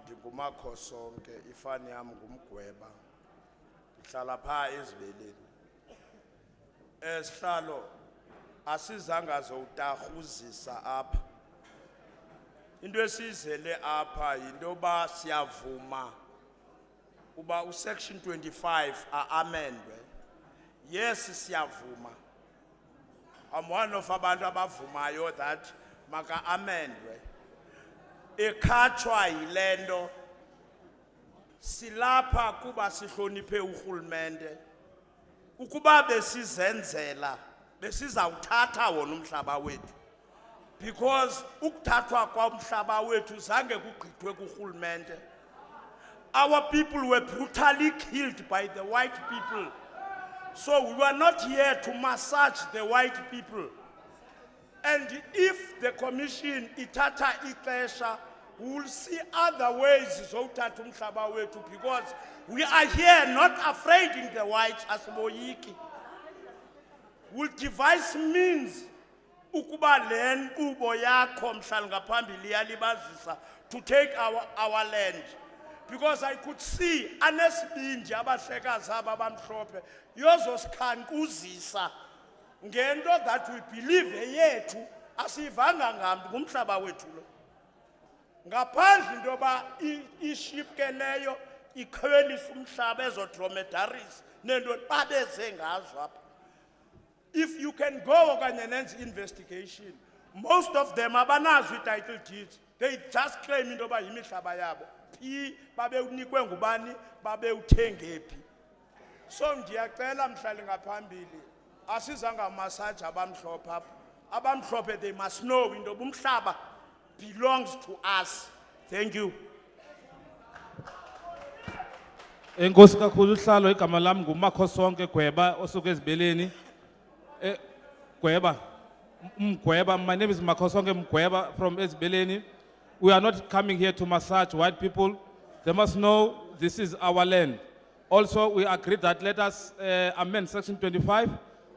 ndingumakhosonke ifani yam ngumgweba ndihlala phaa ezibeleni sihlalo asizanga zowutarhuzisa apha into esizele apha yinto yoba siyavuma uba usection 25 amendwe yes siyavuma I'm one of abantu abavumayo that maka amendwe ekhatshwa yilento silapha kuba sihloniphe urhulumente ukuba besizenzela besizawuthatha wona umhlaba wethu because ukuthathwa kwamhlaba wethu zange kugqithwe kurhulumente. Our people were brutally killed by the white people, so we were not here to massage the white people. And if the commission ithatha ixesha, we will see other ways zokuthatha umhlaba wethu because we are here not afraid in the whites asiboyiki. We'll devise means ukuba le nkqubo yakho mhlali ngaphambili iyalibazisa to take our land. Because I could see anesibindi abahlekazi aba bamhlophe yozosikhankuzisa ngento that we believe eyethu asivanga ngamntu ngumhlaba wethu lo. Ngaphandle into yoba iship ke leyo ikhwelisa umhlaba ezodromedaries nento babeze ngazo apha. If you can go okanye nenze investigation, most of them abanazo i-title deeds. They just claim into yoba yimihlaba yabo. Phi babe unikwe ngubani babe uthenge phi. So ndiyacela mhlali ngaphambili asizanga massage abamhlophe apha. Abamhlophe they must know into yoba umhlaba belongs to us. Thank you. Enkosi kakhulu uhlalo igama lami ngumakhosonke Gweba osuke ezibeleni. Gweba, my name is Makhosonke Mgweba from Ezibeleni. We are not coming here to massage white people. They must know this is our land. Also, we agreed that let us amend section 25,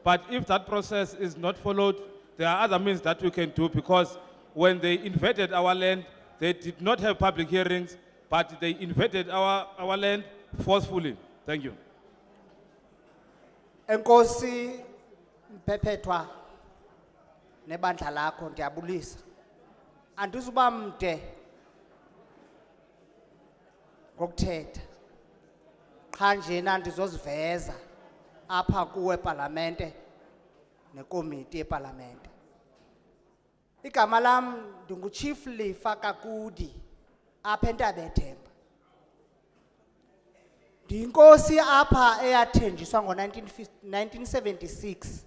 but if that process is not followed, there are other means that we can do, because when they invaded our land, they did not have public hearings, but they invaded our land forcefully. Thank you. Enkosi Mphephetwa nebandla lakho ndiyabulisa. Andizuba mde ngokuthetha. Qha njena ndizoziveza apha kuwe eParlamente nekomiti yeParlamente. Igama lam ndinguChief Lifa Kakudi apha eNtabethemba. Ndinkosi apha eyathenjiswa ngo-1976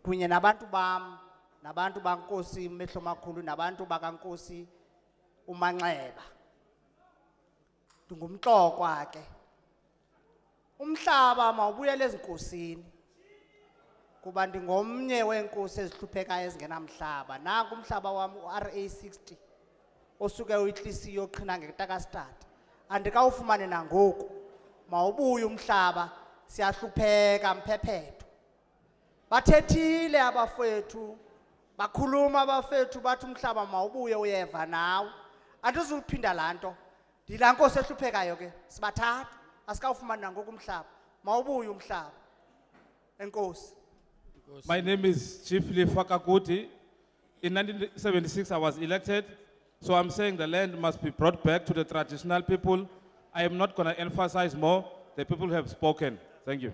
kunye nabantu bam nabantu bankosi Mehlo Makhulu nabantu bakankosi uManxeba. Ndingumxokwa ke. Umhlaba mawubuyele ezinkosini kuba ndingomnye weenkosi ezihluphekayo ezingenamhlaba. Nanku umhlaba wam uRA60 osuke uyihlisiyo oqhina ngeTakastad. Andikawufumane nangoku. Mawubuye umhlaba siyahlupheka Mphephethu. Bathethile abafethu bakhuluma abafethu bathi umhlaba mawubuye uyeva nawe. Andizuliphinda lanto. Ndila nkosi ehluphekayo ke sibathatha asikawufumani nangoku umhlaba. Mawubuye umhlaba. Enkosi. My name is Chief Lifa Kakudi. In 1976 I was elected, so I'm saying the land must be brought back to the traditional people. I am not going to emphasize more. The people have spoken. Thank you.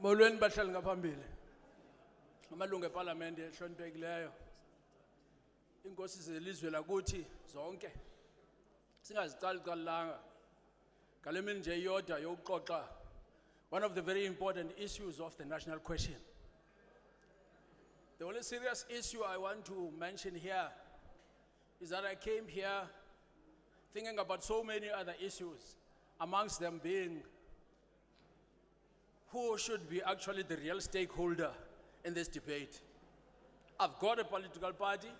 Molweni bahlali ngaphambili. Amalungu eParlamente ehloniphekileyo. Inkosi zelizwe lakuthi zonke. Singazicalcalanga. Ngale mini nje iyodwa yokuxoxa one of the very important issues of the national question. The only serious issue I want to mention here is that I came here thinking about so many other issues, amongst them being who should be actually the real stakeholder in this debate. I've got a political party.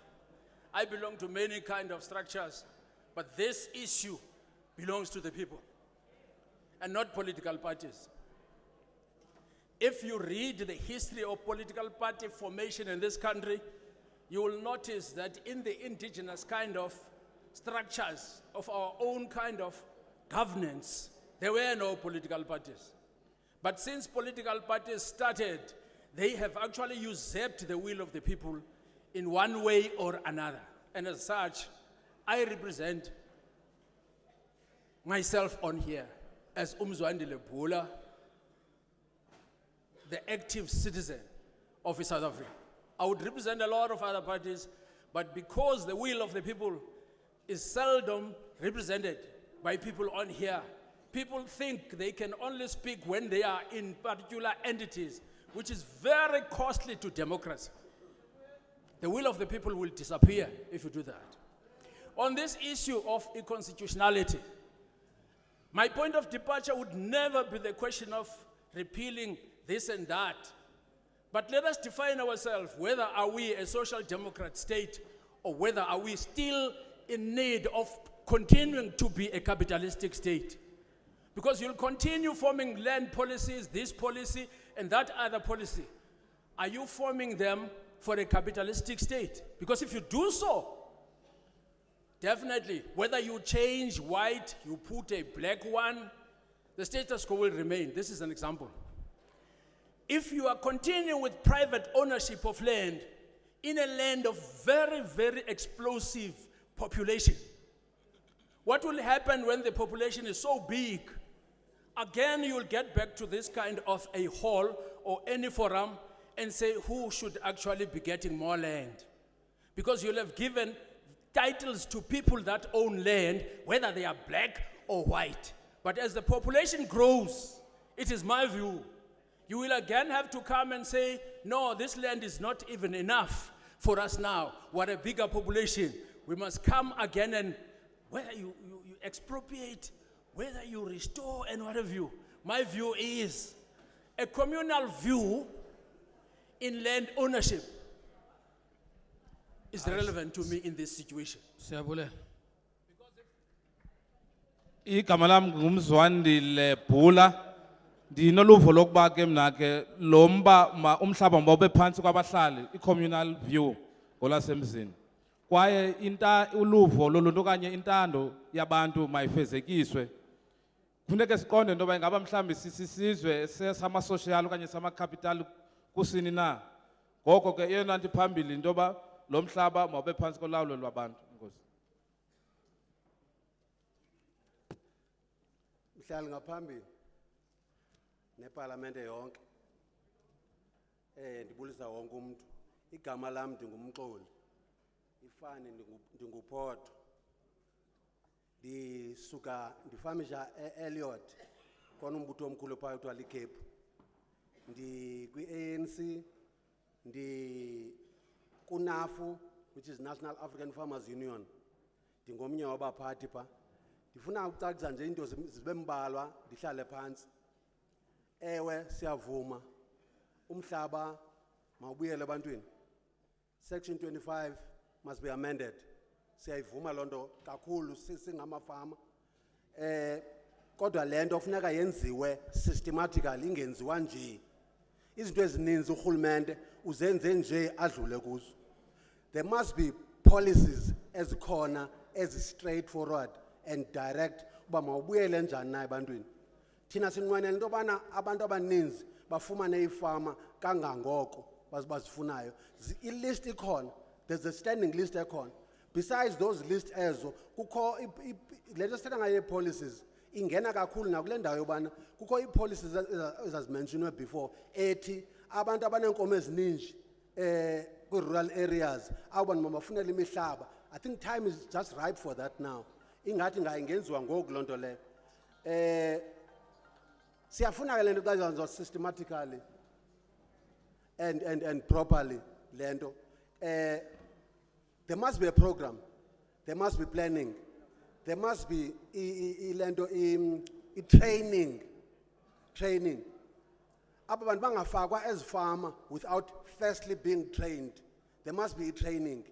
I belong to many kind of structures, but this issue belongs to the people and not political parties. If you read the history of political party formation in this country, you will notice that in the indigenous kind of structures of our own kind of governance, there were no political parties. But since political parties started, they have actually usurped the will of the people in one way or another. And as such, I represent myself on here as Umzwandile Bula, the active citizen of South Africa. I would represent a lot of other parties, but because the will of the people is seldom represented by people on here, people think they can only speak when they are in particular entities, which is very costly to democracy. The will of the people will disappear if you do that. On this issue of inconstitutionality, my point of departure would never be the question of repealing this and that. But let us define ourselves, whether are we a social democrat state or whether are we still in need of continuing to be a capitalistic state. Because you'll continue forming land policies, this policy and that other policy. Are you forming them for a capitalistic state? Because if you do so, definitely, whether you change white, you put a black one, the status quo will remain. This is an example. If you are continuing with private ownership of land in a land of very, very explosive population, what will happen when the population is so big? Again, you will get back to this kind of a hall or any forum and say who should actually be getting more land. Because you'll have given titles to people that own land, whether they are black or white. But as the population grows, it is my view, you will again have to come and say, no, this land is not even enough for us now. What a bigger population. We must come again, and whether you expropriate, whether you restore and what have you. My view is a communal view in land ownership is relevant to me in this situation. Siyabule. Igama lami ngumzwandile Bhula. Ndinoluvo lokuba ke mna ke lo mba umhlaba mawube phansi kwabahlali, i-communal view ngolasemzini. Kwaye uluvo loluntu okanye intando yabantu mayifezekiswe. Kufuneka siqonde into yoba ingaba mhlawumbi sisizwe sama-social okanye sama-capital kusini na. Ngoko ke eyona nto iphambili into yoba lo mhlaba mawube phantsi kolawulo lwabantu. Enkosi. Mhlali ngaphambili neparlamente yonke ndibulisa wonke umuntu. Igama lami ndingumxoli, ifani ndinguphoto, ndifamisha Elliot khona umbutho omkhulu phaa kuthiwa liCape. Kwi-ANC kuNAFU, which is National African Farmers Union, ndingomnye wabaphathi phaa. Ndifuna ukucacisa nje into zibe mbalwa ndihlale phansi. Ewe siyavuma umhlaba mawubuyele ebantwini. Section 25 must be amended. Siyayivuma loo nto kakhulu singamafama. Kodwa le nto kufuneka yenziwe systematically, ingenziwa nje. Izinto ezininzi urhulumente uzenze nje adlule kuzo. There must be policies ezikhona straightforward and direct uba mawubuyele njani na ebantwini. Thina sinqwenela into yobana abantu abaninzi bafumane ifama kangangoko bazifunayo. I-list ikhona, there's a standing list ekhona. Besides those lists ezo, kukho le nto sithetha ngayo policies ingena kakhulu nakule ndawo yobana kukho ii-policies ezazimentionwe before ethi abantu abaneenkomo ezininji kwi-rural areas awubantu mabafunele imihlaba. I think time is just ripe for that now. Ingathi ingenziwa ngoku loo nto leyo. Siyafuna ke le nto xa izenziwa systematically and properly le nto. There must be a program, there must be planning, there must be training. Aba bantu bangafakwa ezifama without firstly being trained. There must be training.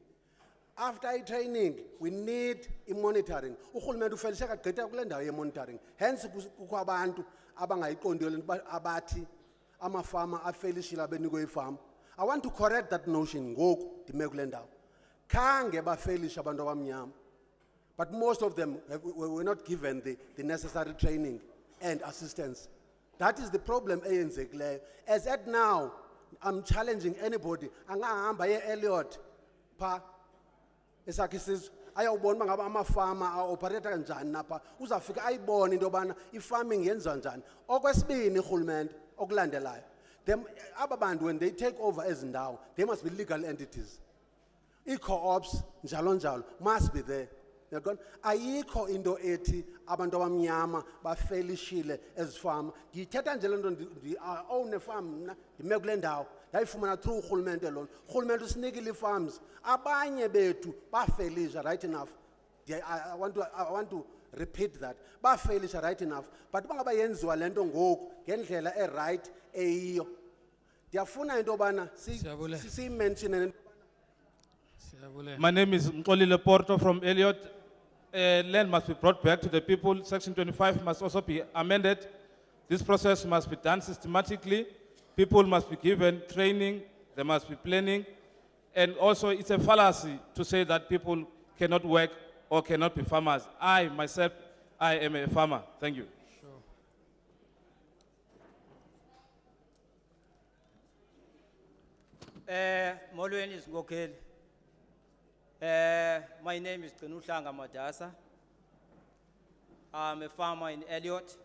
After training, we need monitoring. Urhulumente ufelishe kagqitha kule ndawo ye-monitoring. Hence kukho abantu abangayiqondiyo le nto abathi amafama afelishile abenikwe ifama. I want to correct that notion ngoku ndime kule ndawo. Khange bafelishe abantu abamnyama. But most of them were not given the necessary training and assistance. That is the problem eyenzekileyo. As at now, I'm challenging anybody. Angahamba ye Elliot pa esakhe isizwe ayawubona uba ngaba amafama aoperate kanjani napha uzafika ayibone into yobana i-farming yenziwa njani. Okwesibini urhulumente okulandelayo. Them aba bantu when they take over ezindawo, they must be legal entities. I-co-ops njalo njalo must be there. Ayikho into ethi abantu abamnyama bafelishile ezifama. Ngithetha nje lento own farm mna ndime kule ndawo ndayifumana through urhulumente lona. Urhulumente usinikile i-farms. Abanye bethu bafelisha right enough. I want to repeat that. Bafelisha right enough. But bangaba yenziwa lento ngoku ngendlela right eyiyo. Ndiyafuna into bana si mention. My name is Mxolile Porto from Elliot. Land must be brought back to the people. Section 25 must also be amended. This process must be done systematically. People must be given training. There must be planning. And also, it's a fallacy to say that people cannot work or cannot be farmers. I, myself, I am a farmer. Thank you. Molweni Sinkokheli. My name is Tenuhlanga Madasa. I'm a farmer in Elliot.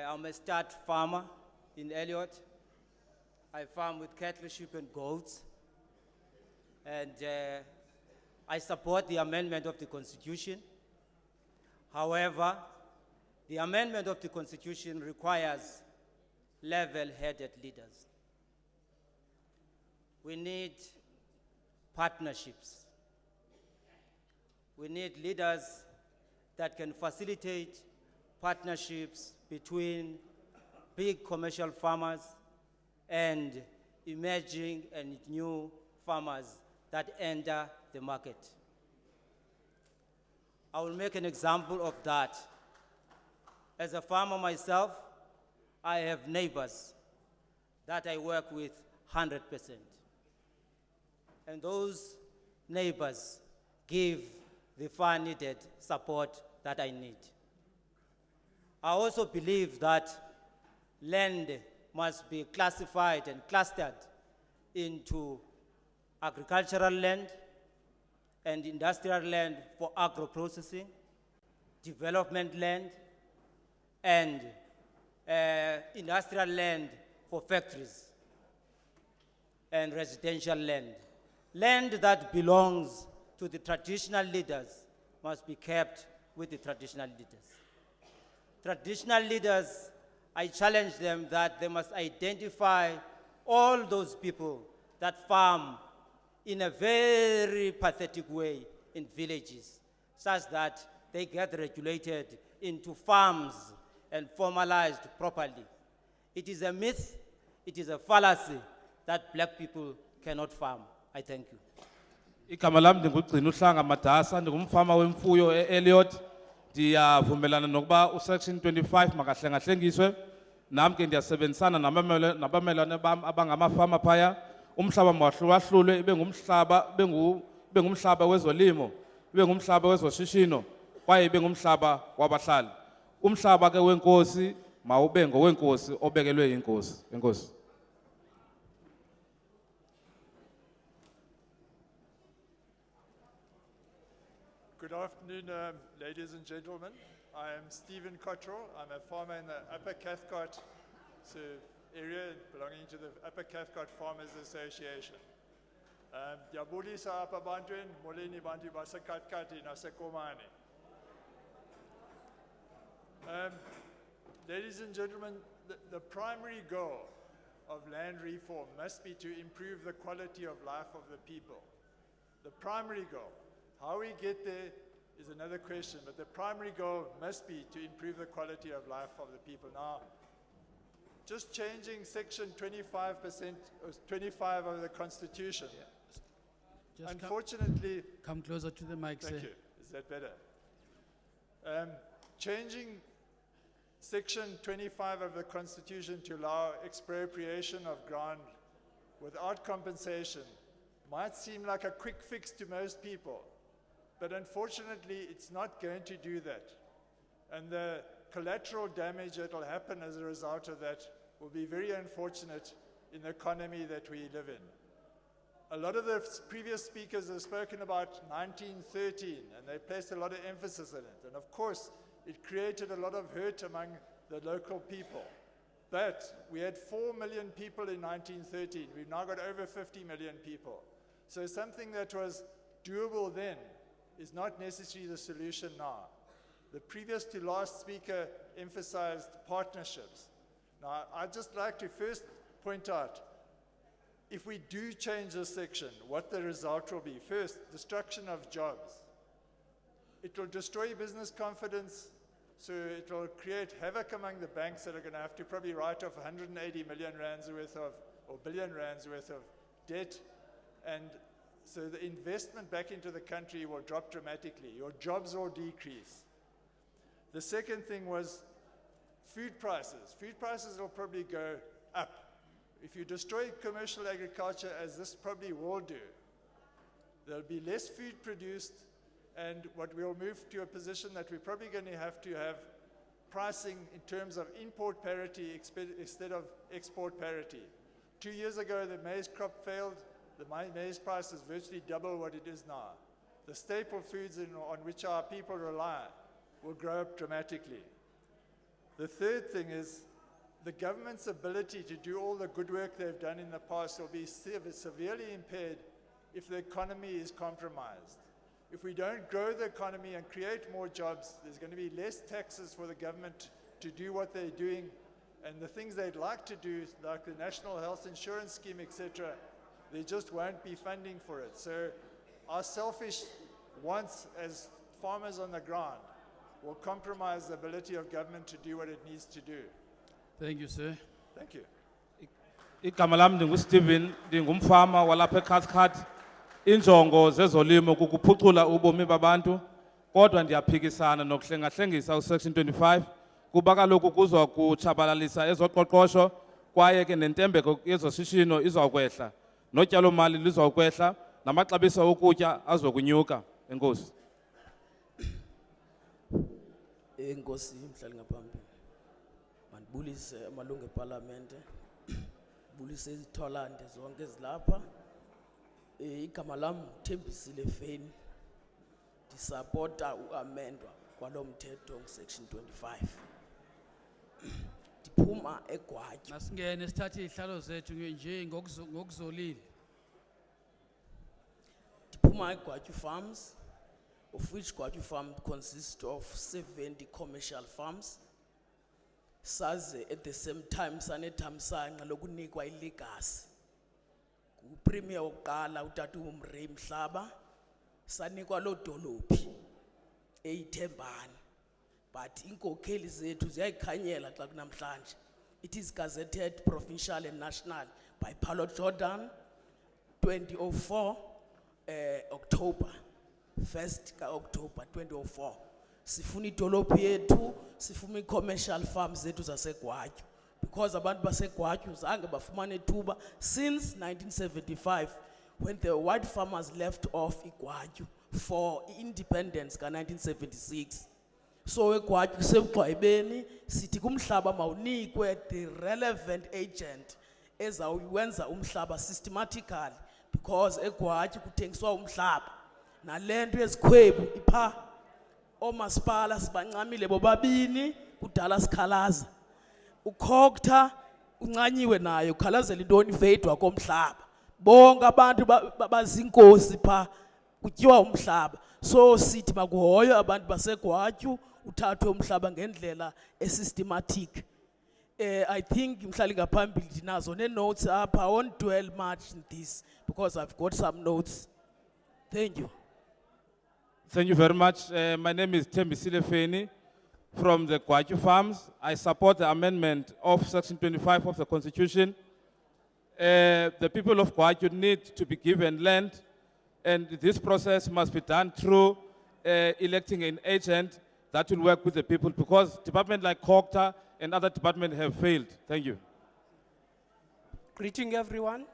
I'm a stud farmer in Elliot. I farm with cattle, sheep, and goats. And I support the amendment of the Constitution. However, the amendment of the Constitution requires level-headed leaders. We need partnerships. We need leaders that can facilitate partnerships between big commercial farmers and emerging and new farmers that enter the market. I will make an example of that. As a farmer myself, I have neighbors that I work with 100%. And those neighbors give the far needed support that I need. I also believe that land must be classified and clustered into agricultural land and industrial land for agro-processing, development land, and industrial land for factories, and residential land. Land that belongs to the traditional leaders must be kept with the traditional leaders. Traditional leaders, I challenge them that they must identify all those people that farm in a very pathetic way in villages, such that they get regulated into farms and formalized properly. It is a myth, it is a fallacy that black people cannot farm. I thank you. Igama lami ndinguGcinuhlanga Madasa, ndingumfama wemfuyo eElliot. Ndiyavumelana nokuba usection 25 makahlengahlengiswe. Nami ke ndiyasebenzisana nabamelwane bam abangamafama phaya. Umhlaba mawahlukahlulwe ibe ngumhlaba wezolimo, ibe ngumhlaba wezoshishino, kwaye ibe ngumhlaba wabahlali. Umhlaba ke wenkosi mawube ngowenkosi obekelwe inkosi. Enkosi. Good afternoon, ladies and gentlemen. I am Stephen Cottrell. I'm a farmer in the Upper Cathcart area belonging to the Upper Cathcart Farmers Association. Ndiyabulisa apha abantwini, molweni bantu baseKathkati naseKomani. Ladies and gentlemen, the primary goal of land reform must be to improve the quality of life of the people. The primary goal. How we get there is another question, but the primary goal must be to improve the quality of life of the people. Now, just changing section 25% or 25 of the Constitution. Yeah. Just Unfortunately, come closer to the mic, thank sir. you. Is that better? Changing Section 25 of the Constitution to allow expropriation of ground without compensation might seem like a quick fix to most people, but unfortunately it's not going to do that. And the collateral damage that will happen as a result of that will be very unfortunate in the economy that we live in. A lot of the previous speakers have spoken about 1913, and they placed a lot of emphasis on it. And of course, it created a lot of hurt among the local people. But we had 4 million people in 1913. We've now got over 50 million people. So something that was doable then is not necessarily the solution now. The previous to last speaker emphasized partnerships. Now, I'd just like to first point out, if we do change this section, what the result will be. First, destruction of jobs. It will destroy business confidence, so it will create havoc among the banks that are going to have to probably write off 180 million rands worth of, or billion rands worth of debt. And so the investment back into the country will drop dramatically. Your jobs will decrease. The second thing was food prices. Food prices will probably go up. If you destroy commercial agriculture, as this probably will do, there'll be less food produced, and what we'll move to a position that we're probably going to have pricing in terms of import parity instead of export parity. 2 years ago, the maize crop failed. The maize price is virtually double what it is now. The staple foods on which our people rely will grow up dramatically. The third thing is the government's ability to do all the good work they've done in the past will be severely impaired if the economy is compromised. If we don't grow the economy and create more jobs, there's going to be less taxes for the government to do what they're doing, and the things they'd like to do, like the National Health Insurance Scheme, etc., there just won't be funding for it. So our selfish wants as farmers on the ground will compromise the ability of government to do what it needs to do. Thank you, sir. Thank you. Igama lami ndinguSteven, ndingumfama walapha eKaskad. Injongo zezolimo kukuphucula ubomi babantu, kodwa ndiyaphikisana nokuhlengahlengisa uSection 25 kuba kaloku kuzwa kutshabalalisa ezoqoqosho kwaye ke nentembeko yezoshishino izawukwehla, notyalo-mali lizawukwehla, namaxabiso okutya azokunyuka. Enkosi. Enkosi mhlali ngaphambili. Mandibulise amalungu eParlamente. Bulise izitholande zonke ezilapha. Igama lami Thembisile Feni. Ndisupporta uamendwa kwalo mthetho section 25. Ndiphuma eGwatyu. Masingene sithathe izihlalo zethu nje ngokuzolile. Ndiphuma eGwatyu Farms, of which Gwatyu Farm consists of 70 commercial farms. Saze at the same time sanethamsanqa lokunikwa ilegacy. Premier wokuqala uTata uMrey Mhlaba sanikwa lo dolophi eyithembani, but inkokheli zethu ziyayikhanyela xa kunamhlanje. It is gazetted provincial and national by Paulo Jordan 2004 October 1st October 2004. Sifuna idolophi yethu, sifuna commercial farms zethu zaseGwatyu, because abantu baseGwatyu zange bafumane ithuba since 1975 when the white farmers left off iGwatyu for independence ka 1976. So eGwatyu sebugxwayibeni sithi kumhlaba mawunikwe the relevant agent ezawuwenza umhlaba systematically, because eGwatyu kuthengiswa umhlaba nalento yezikhwebu ipha omasipala sibancamile bobabini kudala sikhalaza. Ukhokta uncanyiwe nayo ukhalazela intoni feyidwa komhlaba. Bonke abantu bazinkosi pha kutyiwa umhlaba. So sithi makuhoyo abantu baseGwatyu uthathwe umhlaba ngendlela esystematic. I think mhlali ngaphambili ndinazo ne-notes apha. I won't dwell much in this because I've got some notes. Thank you. Thank you very much. My name is Thembisile Feni from the Gwatyu Farms. I support the amendment of Section 25 of the Constitution. The people of Gwatyu need to be given land, and this process must be done through electing an agent that will work with the people, because departments like COGTA and other departments have failed. Thank you. Greeting everyone.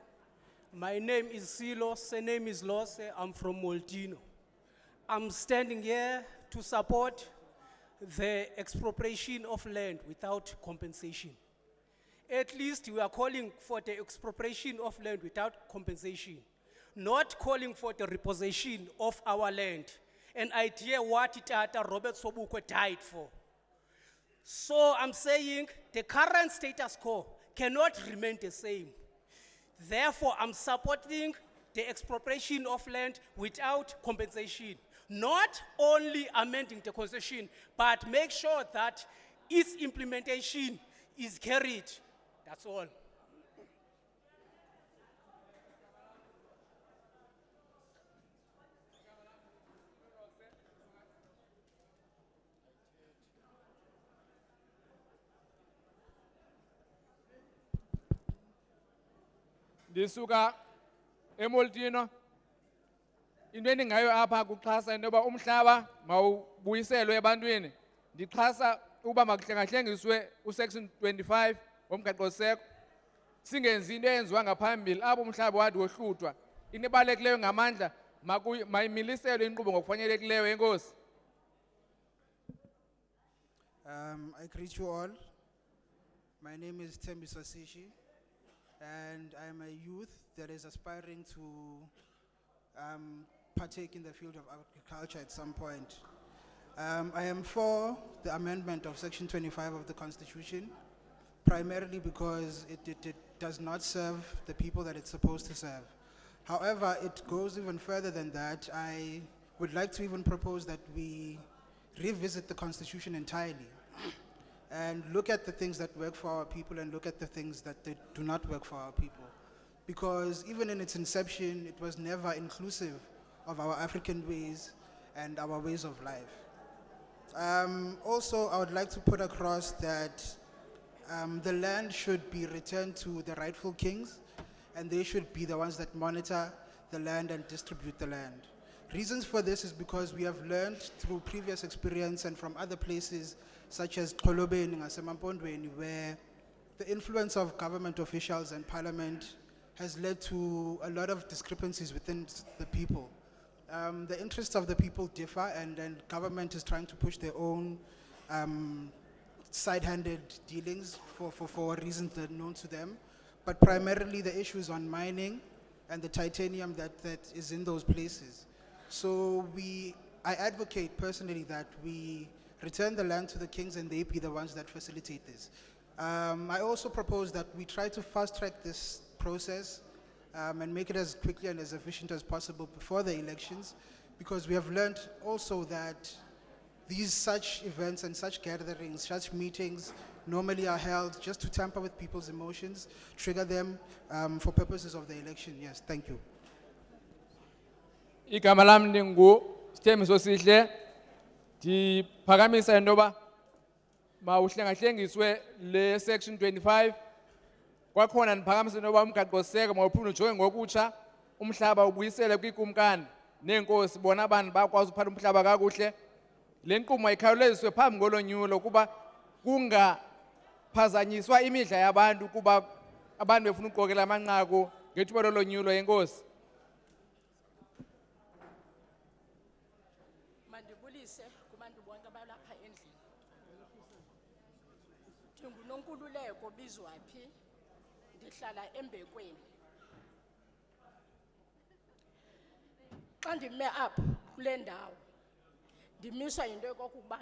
My name is Silo, surname is Lose, I'm from Moltino. I'm standing here to support the expropriation of land without compensation. At least we are calling for the expropriation of land without compensation, not calling for the repossession of our land. An idea what Tata Robert Sobukwe died for. So I'm saying the current status quo cannot remain the same. Therefore, I'm supporting the expropriation of land without compensation. Not only amending the constitution, but make sure that its implementation is carried. That's all. Ndisuka eMoltino. Into endingayo apha kuxhasa into yoba umhlaba mawubuyiselwe ebantwini. Ndixhasa uba makuhlengahlengiswe usection 25 womgaqo-siseko. Singenzi into eyenziwa ngaphambili apho umhlaba wadi wohlutwa. Into ebalulekileyo ngamandla mayimiliselwe inkqubo ngokufanelekileyo. Enkosi. I greet you all. My name is Tembi Sasishi, and I am a youth that is aspiring to partake in the field of agriculture at some point. I am for the amendment of Section 25 of the Constitution, primarily because it does not serve the people that it's supposed to serve. However, it goes even further than that. I would like to even propose that we revisit the Constitution entirely and look at the things that work for our people and look at the things that do not work for our people. Because even in its inception, it was never inclusive of our African ways and our ways of life. Also, I would like to put across that the land should be returned to the rightful kings, and they should be the ones that monitor the land and distribute the land. Reasons for this is because we have learned through previous experience and from other places such as Xolobeni and Semampondweni, where the influence of government officials and parliament has led to a lot of discrepancies within the people. The interests of the people differ, and government is trying to push their own side-handed dealings for reasons that are known to them. But primarily the issues on mining and the titanium that is in those places. So I advocate personally that we return the land to the kings and they be the ones that facilitate this. I also propose that we try to fast-track this process and make it as quickly and as efficient as possible before the elections, because we have learned also that such events and such gatherings, such meetings normally are held just to tamper with people's emotions, trigger them for purposes of the election. Yes, thank you. Igama lam ndingu Sithembiso Sihle. Ndiphakamisa into yoba mawuhlengahlengiswe le section 25. Kwakhona ndiphakamisa into yoba umgaqo-siseko mawuphinde ujonge ngokutsha, umhlaba ubuyisele kwiikumkani neenkosi, bona abantu bakwazi uphatha umhlaba kakuhle. Le nkqubo mayikhawuleziswe phambi kolonyulo kuba kungaphazanyiswa imidla yabantu kuba abantu befuna ukuqokela amanqaku ngethuba lolonyulo. Enkosi. Mandibulise kubantu bonke abalapha endlini. Ndingunonkululeko Bizwaphi, ndihlala eMbekweni. Xa ndime apha kule ndawo ndimiswa yinto yokokuba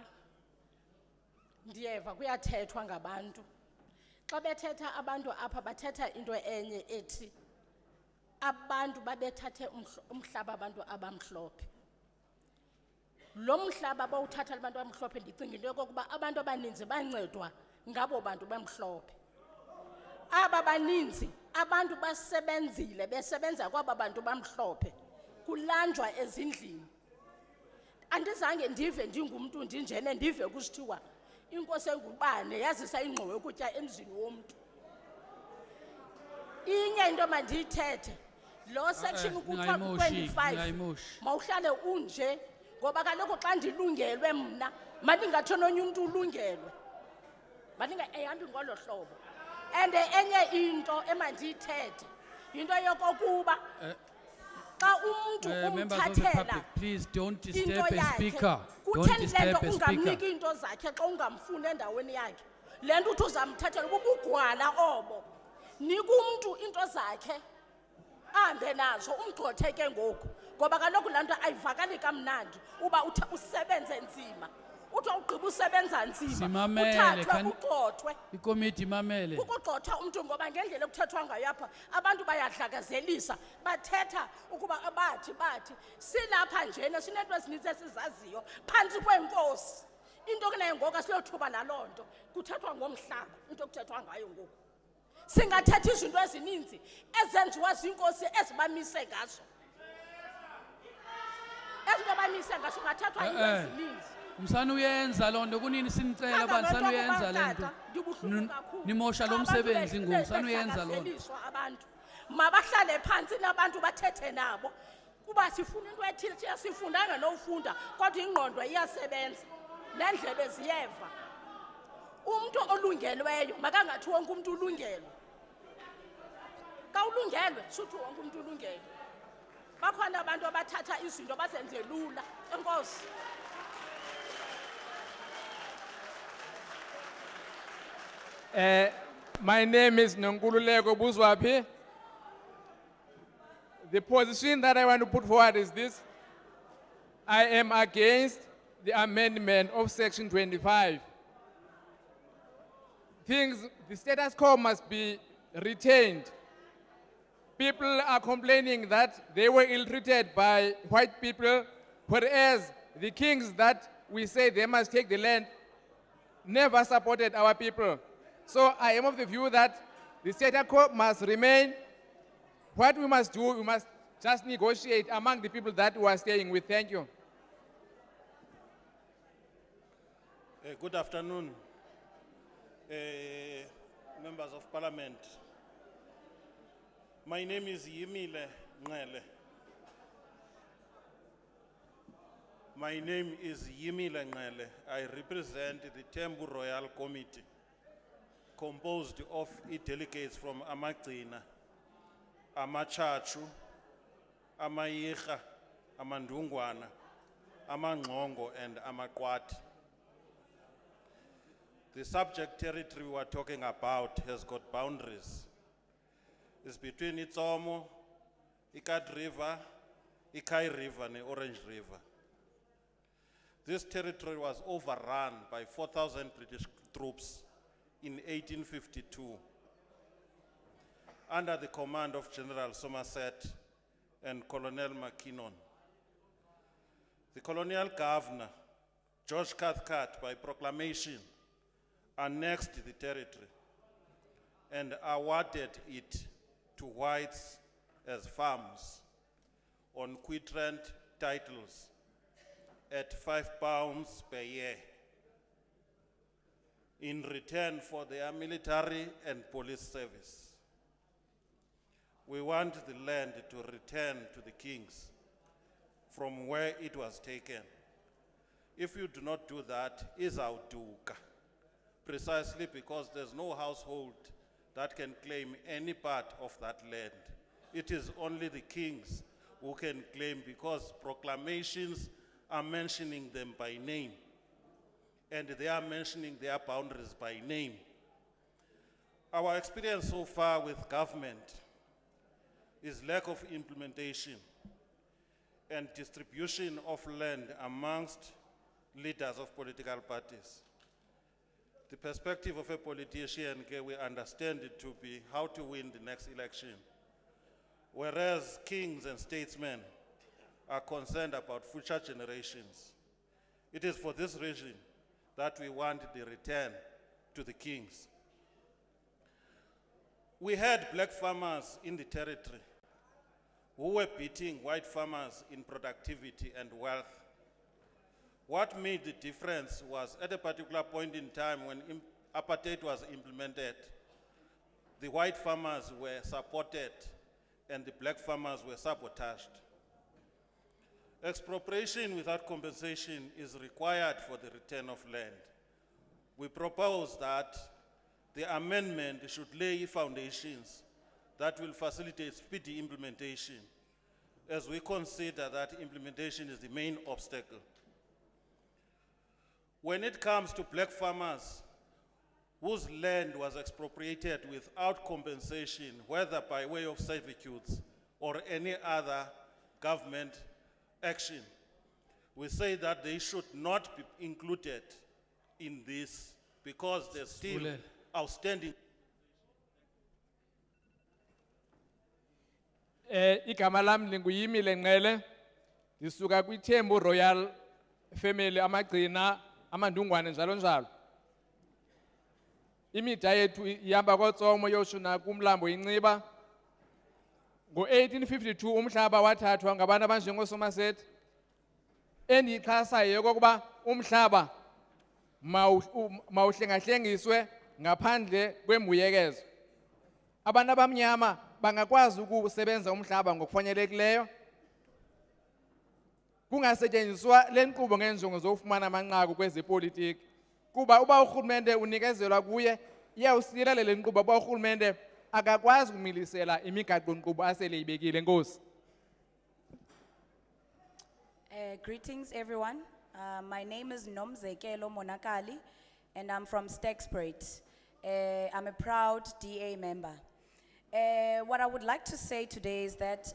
ndiyeva kuyathethwa ngabantu. Xa bethetha abantu apha bathetha into enye ethi abantu babethathe umhlaba abantu abamhlophe. Lo mhlaba bawuthatha abantu abamhlophe ndicinga into yokokuba abantu abaninzi bancedwa ngabo bantu bamhlophe. Aba baninzi abantu basebenzile besebenza kwaba bantu bamhlophe kulanjwa ezindlini. Andizange ndive ndingumntu ndinjene ndive kusithiwa inkosi engubane yazisa ingqowe yokutya emzini womntu. Inye into mandiyithethe lo section ku-25 mawuhlale unje ngoba kaloku xa ndilungelwe mna mandingatsho nonye umntu ulungelwe ehambi ngolo hlobo. And enye into emandiyithethe yinto yokokuba xa umuntu Members of the umthathela public, please don't into disturb a yakhe, speaker. Don't kutheni le disturb nto a speaker. ungamniki into zakhe xa ungamfuni endaweni yakhe? Le nto uthi uzamthathela bubugwala obo. Nika umntu into zakhe ahambe nazo umgxothe ke ngoku, ngoba kaloku laa nto ayivakali kamnandi uba usebenze nzima. Uthi ugqiba usebenza nzima Simamele, uthathwe ugxothwe. Ikomiti mamele. Ukugxotha umntu ngoba ngendlela ekuthethwa ngayo apha abantu bayadlakazelisa bathetha ukuba bathi silapha njena sinento ezininzi esizaziyo phantsi kwenkosi. Into kunayo ngoku asiyothuba naloo nto kuthethwa ngomhlaba into okuthethwa ngayo ngoku. Singathetha izinto ezininzi ezenziwa ziinkosi ezibamise ngazo. Ezinto bamise ngazo kungathethwa into ezininzi. Msana uyenza loo nto kunini sinicela uba nisana uyenza le nto. Nimosha lo msebenzi ngumsana uyenza loo nto. Abantu mabahlale phansi nabantu bathethe nabo kuba sifuna into ethile thina sifundanga nofunda kodwa ingqondo iyasebenza nendlebe ziyeva. Umuntu olungelweyo makangathi wonke umuntu ulungelwe. Ka ulungelwe suthi wonke umuntu ulungelwe. Bakhona abantu abathatha izinto bazenze lula. Enkosi. My name is Nonkululeko Buzwapi. The position that I want to put forward is this. I am against the amendment of Section 25. The status quo must be retained. People are complaining that they were ill-treated by white people, whereas the kings that we say they must take the land never supported our people. So I am of the view that the status quo must remain. What we must do, we must just negotiate among the people that we are staying with. Thank you. Good afternoon, members of parliament. My name is Yimile Ngele. My name is Yimile Ngele. I represent the Tembu Royal Committee, composed of delegates from Amagcina, Amachachu, Amayikha, Amandungwana, Amangxongo, and Amakwati. The subject territory we are talking about has got boundaries. It's between Itsomo, Ikad River, Ikai River, and Orange River. This territory was overrun by 4,000 British troops in 1852 under the command of General Somerset and Colonel Mackinnon. The colonial governor, George Cathcart, by proclamation, annexed the territory and awarded it to whites as farms on quitrent titles at £5 per year in return for their military and police service. We want the land to return to the kings from where it was taken. If you do not do that, izawuduka, precisely because there's no household that can claim any part of that land. It is only the kings who can claim, because proclamations are mentioning them by name, and they are mentioning their boundaries by name. Our experience so far with government is lack of implementation and distribution of land amongst leaders of political parties. The perspective of a politician, we understand it to be how to win the next election, whereas kings and statesmen are concerned about future generations. It is for this reason that we want the return to the kings. We had black farmers in the territory who were beating white farmers in productivity and wealth. What made the difference was, at a particular point in time when apartheid was implemented, the white farmers were supported and the black farmers were sabotaged. Expropriation without compensation is required for the return of land. We propose that the amendment should lay foundations that will facilitate speedy implementation, as we consider that implementation is the main obstacle. When it comes to black farmers whose land was expropriated without compensation, whether by way of servitudes or any other government action, we say that they should not be included in this because there's still Sibulele. outstanding. Igama lam linguyimile Ngqele, ndisuka kwiThembu Royal Family amagcina amandungwane njalo njalo. Imida yethu ihamba koTsomo yoshuna kumlambo iNciba. Ngo-1852 umhlaba wathathwa ngabantu abanjengoSomerset endiyixhasayo yokokuba umhlaba mawuhlengahlengiswe ngaphandle kwembuyekezo. Abantu abamnyama bangakwazi ukusebenza umhlaba ngokufanelekileyo kungasetyenziswa le nkqubo ngeenjongo zokufumana amanqaku kwezepolitiki, kuba uba urhulumente unikezelwa kuye iyawusilela le nkqubo uba urhulumente akakwazi ukumilisela imigaqo-nkqubo asele ibekile. Enkosi. Greetings, everyone. My name is Nomzekelo Monakali, and I'm from Stexprate. I'm a proud DA member. What I would like to say today is that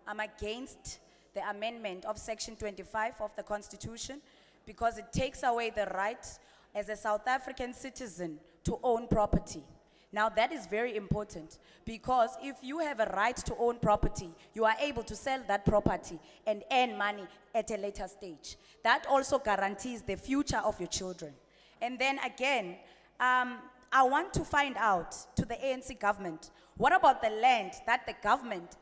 I'm against the amendment of Section 25 of the Constitution because it takes away the right as a South African citizen to own property. Now that is very important because if you have a right to own property, you are able to sell that property and earn money at a later stage. That also guarantees the future of your children. And then again, I want to find out to the ANC government, what about the land that the government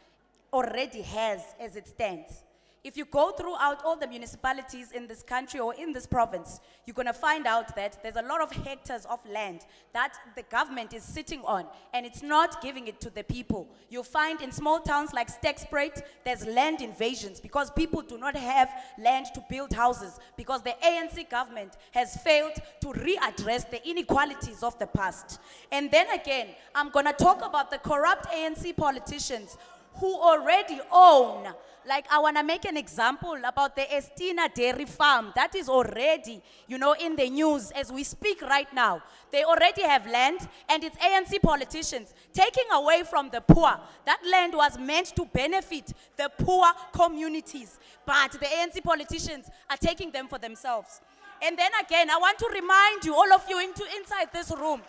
already has as it stands? If you go throughout all the municipalities in this country or in this province, you're gonna find out that there's a lot of hectares of land that the government is sitting on and it's not giving it to the people. You'll find in small towns like Stexprate, there's land invasions because people do not have land to build houses because the ANC government has failed to readdress the inequalities of the past. And then again, I'm gonna talk about the corrupt ANC politicians who already own, like I wanna make an example about the Estina dairy farm that is already, in the news as we speak right now. They already have land and it's ANC politicians taking away from the poor. That land was meant to benefit the poor communities, but the ANC politicians are taking them for themselves. And then again, I want to remind you, all of you inside this room,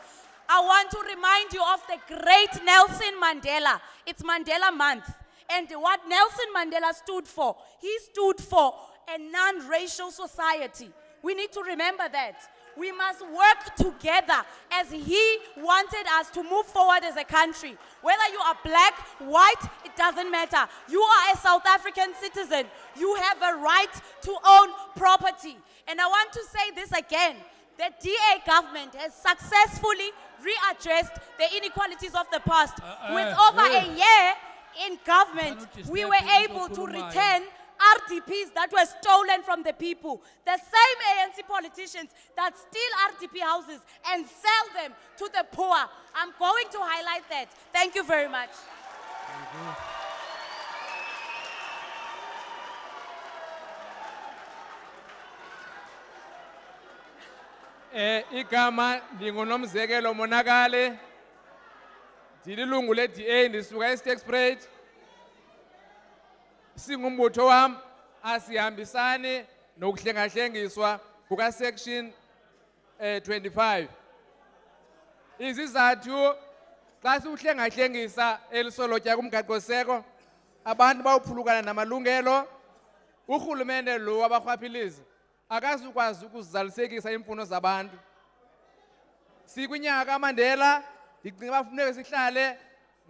I want to remind you of the great Nelson Mandela. It's Mandela Month. And what Nelson Mandela stood for, he stood for a non-racial society. We need to remember that. We must work together as he wanted us to move forward as a country. Whether you are black, white, it doesn't matter. You are a South African citizen. You have a right to own property. And I want to say this again. The DA government has successfully readdressed the inequalities of the past. With over a year in government, we were able to return RDPs that were stolen from the people. The same ANC politicians that steal RDP houses and sell them to the poor. I'm going to highlight that. Thank you very much. Igama ndinguNomzekelo Monakali, ndililungu le-DA ndisuka eStexprate. Singumbutho wam asihambisani nokuhlengahlengiswa kuka-Section 25. Izizathu xa siwuhlengahlengisa elisolotya kumgaqo-seko, abantu bawuphulukana namalungelo, urhulumente lo wabarhwaphilizi akazukwazi ukuzalisekisa iimfuno zabantu. Sikwinyanga kaMandela, ndicinga uba funeka sihlale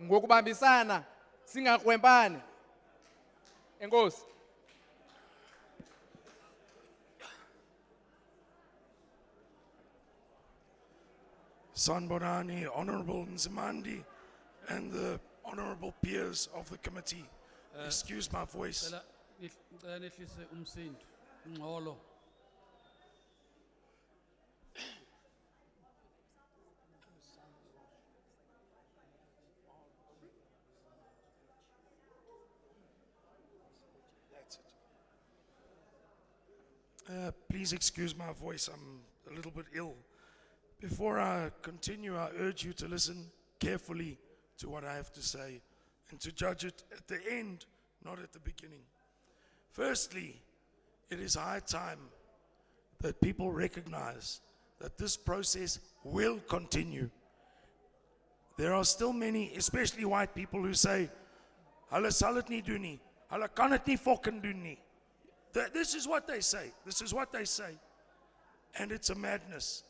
ngokubambisana singakrwempani. Enkosi. Sanbonani, Honorable Nzimandi, and the honorable peers of the committee. Excuse my voice. Ngicela nehlise umsindo. Ngxolo. Please excuse my voice, I'm a little bit ill. Before I continue, I urge you to listen carefully to what I have to say and to judge it at the end, not at the beginning. Firstly, it is high time that people recognize that this process will continue. There are still many, especially white people, who say, "Hulle sal dit nie doen nie. Hulle kan dit nie fucking doen nie." This is what they say. This is what they say. And it's a madness.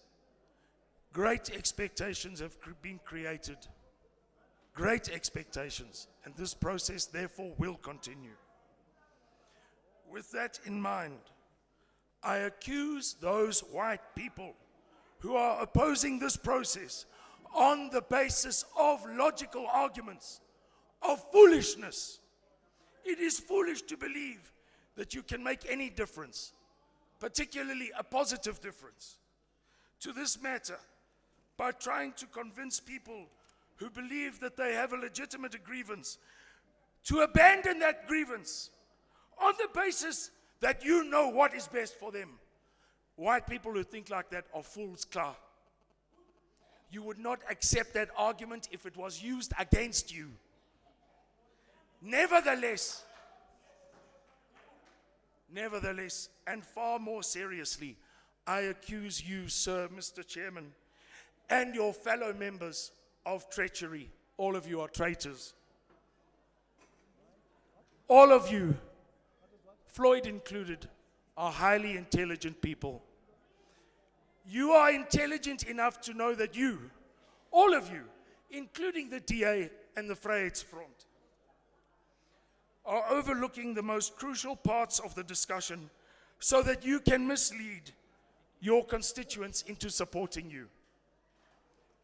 Great expectations have been created. Great expectations. And this process, therefore, will continue. With that in mind, I accuse those white people who are opposing this process on the basis of logical arguments, of foolishness. It is foolish to believe that you can make any difference, particularly a positive difference, to this matter by trying to convince people who believe that they have a legitimate grievance to abandon that grievance on the basis that you know what is best for them. White people who think like that are fools, klar. You would not accept that argument if it was used against you. Nevertheless, and far more seriously, I accuse you, sir, Mr. Chairman, and your fellow members of treachery. All of you are traitors. All of you, Floyd included, are highly intelligent people. You are intelligent enough to know that you, all of you, including the DA and the Vryheidsfront, are overlooking the most crucial parts of the discussion so that you can mislead your constituents into supporting you.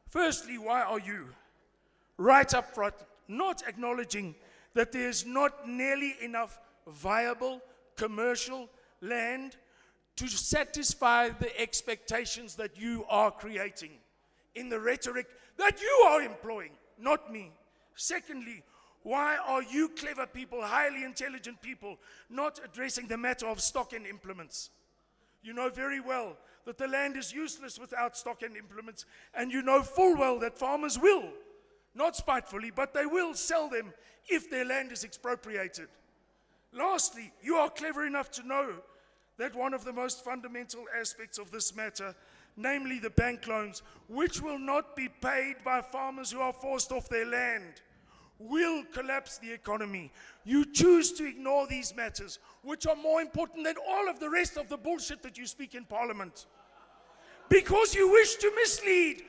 Firstly, why are you, right up front, not acknowledging that there is not nearly enough viable commercial land to satisfy the expectations that you are creating in the rhetoric that you are employing, not me? Secondly, why are you clever people, highly intelligent people, not addressing the matter of stock and implements? You know very well that the land is useless without stock and implements, and you know full well that farmers will, not spitefully, but they will sell them if their land is expropriated. Lastly, you are clever enough to know that one of the most fundamental aspects of this matter, namely the bank loans, which will not be paid by farmers who are forced off their land, will collapse the economy. You choose to ignore these matters, which are more important than all of the rest of the bullshit that you speak in Parliament, because you wish to mislead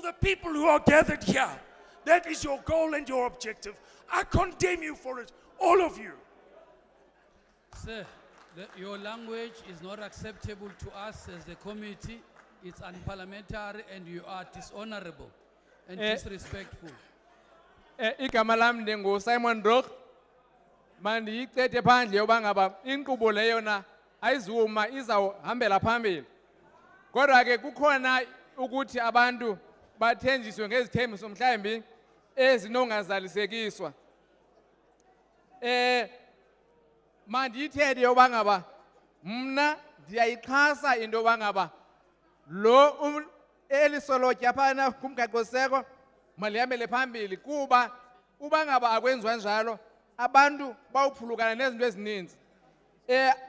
the people who are gathered here. That is your goal and your objective. I condemn you for it, all of you. Sir, your language is not acceptable to us as the committee. It's unparliamentary and you are dishonorable and disrespectful. Igama lami ndingu Simon Brook. Mandiyicethe phandle yoba ngaba inkqubo leyo na ayizuma izawuhambela phambili. Kodwa ke kukhona ukuthi abantu bathenjiswe ngezithembiso mhlawumbi ezinongazalisekiswa. Mandiyithethe yoba ngaba mna ndiyayixhasa into yoba ngaba lo elisolotya phana kumgaqoseko malihambele phambili kuba uba ngaba akwenziwa njalo abantu bawuphulukana nezinto ezininzi.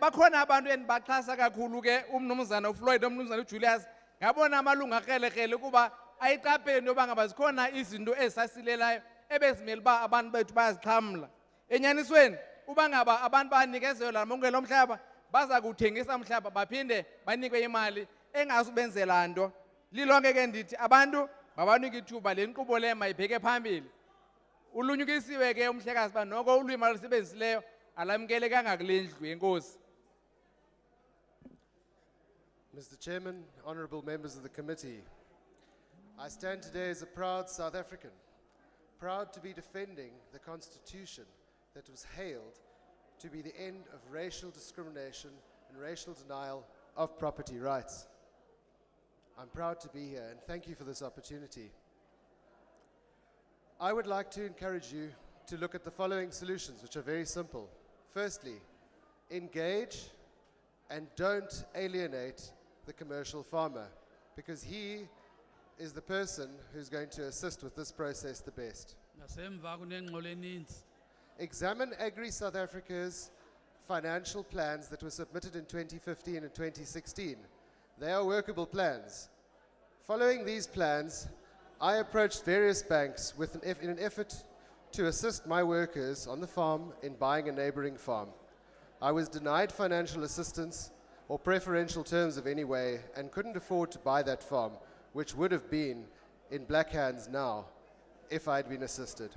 Bakhona abantu endibaxhasa kakhulu ke umnumzana uFloyd umnumzana uJulius ngabona amalungu akrelekrele kuba ayiqaphele into yoba ngaba zikhona izinto ezisasilelayo ebezimele uba abantu bethu bayazixhamla. Enyanisweni uba ngaba abantu banikezelwe la mongelo omhlaba baza kuthengisa umhlaba baphinde banikwe imali engazubenzela nto. Lilonke ke ndithi abantu mabanike ithuba le nkqubo le mayibheke phambili. Ulunyukisiwe ke umhlekazi ba noko ulwimi alusebenzisileyo alamkelekanga kule ndlu yenkosi. Mr. Chairman, honorable members of the committee, I stand today as a proud South African, proud to be defending the Constitution that was hailed to be the end of racial discrimination and racial denial of property rights. I'm proud to be here and thank you for this opportunity. I would like to encourage you to look at the following solutions, which are very simple. Firstly, engage and don't alienate the commercial farmer, because he is the person who's going to assist with this process the best. Nasemva kunengxolo eninzi. Examine Agri South Africa's financial plans that were submitted in 2015 and 2016. They are workable plans. Following these plans, I approached various banks in an effort to assist my workers on the farm in buying a neighboring farm. I was denied financial assistance or preferential terms of any way and couldn't afford to buy that farm, which would have been in black hands now if I'd been assisted.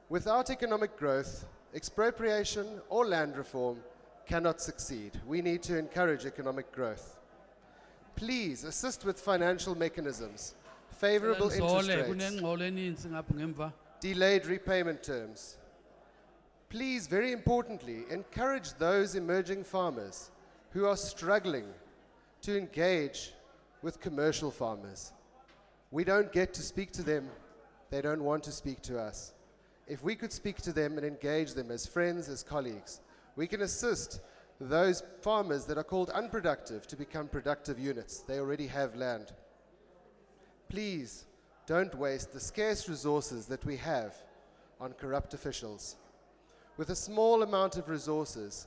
Without economic growth, expropriation or land reform cannot succeed. We need to encourage economic growth. Please assist with financial mechanisms, favorable interest rates, Kunengxolo eninzi ngapha ngemva. delayed repayment terms. Please, very importantly, encourage those emerging farmers who are struggling to engage with commercial farmers. We don't get to speak to them. They don't want to speak to us. If we could speak to them and engage them as friends, as colleagues, we can assist those farmers that are called unproductive to become productive units. They already have land. Please don't waste the scarce resources that we have on corrupt officials. With a small amount of resources,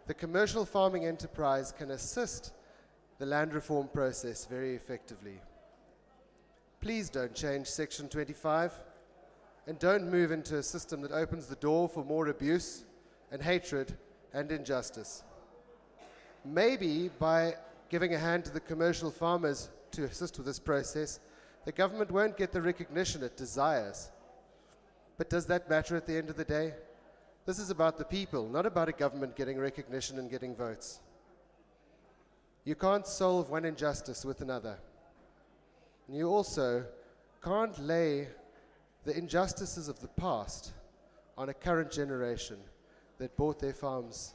the commercial farming enterprise can assist the land reform process very effectively. Please don't change Section 25 and don't move into a system that opens the door for more abuse and hatred and injustice. Maybe by giving a hand to the commercial farmers to assist with this process, the government won't get the recognition it desires. But does that matter at the end of the day? This is about the people, not about a government getting recognition and getting votes. You can't solve one injustice with another. And you also can't lay the injustices of the past on a current generation that bought their farms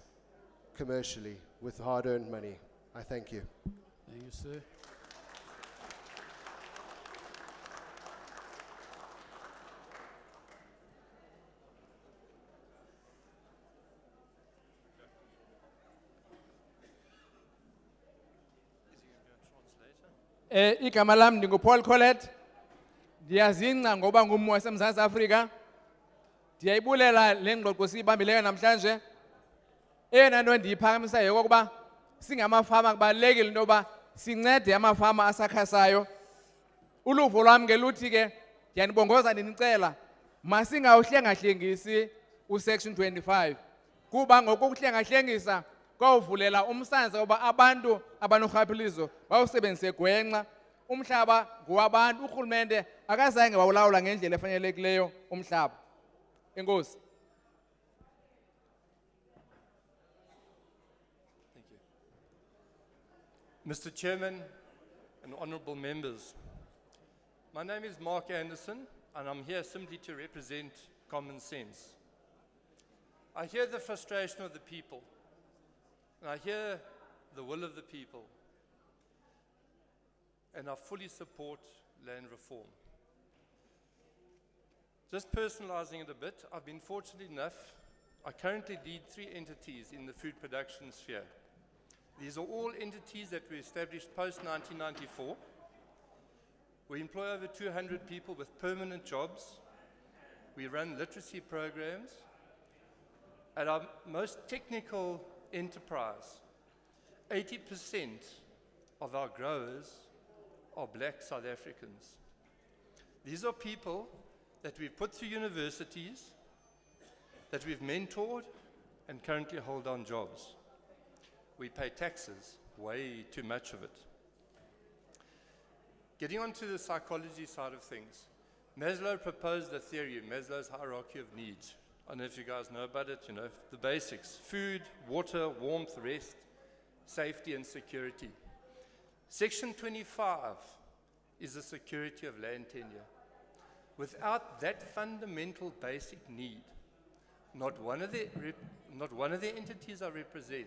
commercially with hard-earned money. I thank you. Thank you, sir. Igama lam ndinguPaul Collet. Ndiyazingca ngoba ngummi waseMzantsi Afrika. Ndiyayibulela le ngxoxo siyibambileyo namhlanje. Eyona nto ndiyiphakamisayo kokuba singamafama kubalulekile into yoba sincede amafama asakhasayo. Uluvo lwam ke luthi ke ndiyanibongoza ndinicela masingawuhlengahlengisi uSection 25 kuba ngokuhlengahlengisa kwawuvulela umsantsa woba abantu abanorhwaphilizo bawusebenzise gwenxa. Umhlaba ngowabantu, urhulumente akazange wawulawula ngendlela efanelekileyo umhlaba. Enkosi. Mr. Chairman and honorable members, my name is Mark Anderson and I'm here simply to represent common sense. I hear the frustration of the people and I hear the will of the people and I fully support land reform. Just personalizing it a bit, I've been fortunate enough, I currently lead 3 entities in the food production sphere. These are all entities that were established post-1994. We employ over 200 people with permanent jobs. We run literacy programs. At our most technical enterprise, 80% of our growers are black South Africans. These are people that we've put through universities, that we've mentored, and currently hold on jobs. We pay taxes, way too much of it. Getting onto the psychology side of things, Maslow proposed a theory, Maslow's hierarchy of needs. I don't know if you guys know about it, you know, the basics: food, water, warmth, rest, safety, and security. Section 25 is the security of land tenure. Without that fundamental basic need, not one of the entities I represent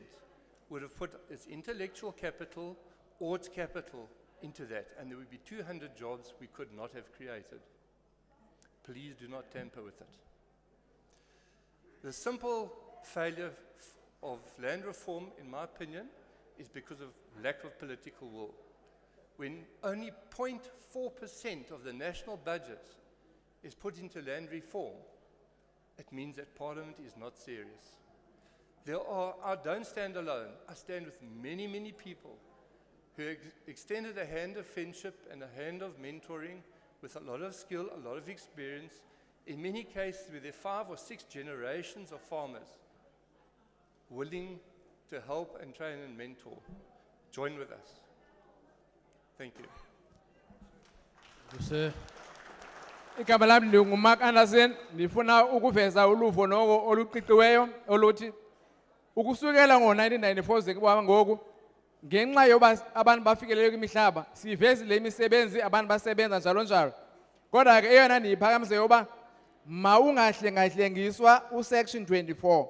would have put its intellectual capital or its capital into that, and there would be 200 jobs we could not have created. Please do not tamper with it. The simple failure of land reform, in my opinion, is because of lack of political will. When only 0.4% of the national budget is put into land reform, it means that Parliament is not serious. I don't stand alone. I stand with many, many people who extended a hand of friendship and a hand of mentoring with a lot of skill, a lot of experience, in many cases with their 5 or 6 generations of farmers willing to help and train and mentor. Join with us. Thank you. Thank you, sir. Igama lami linguMark Anderson, ndifuna ukuveza uluvo noko oluqiqiweyo oluthi ukusukela ngo-1994 ze kuba ngoku ngenxa yoba abantu bafikelele kwimihlaba sivezile imisebenzi abantu basebenza njalo njalo. Kodwa ke eyona ndiyiphakamise yoba mawungahlengahlengiswa usection 24.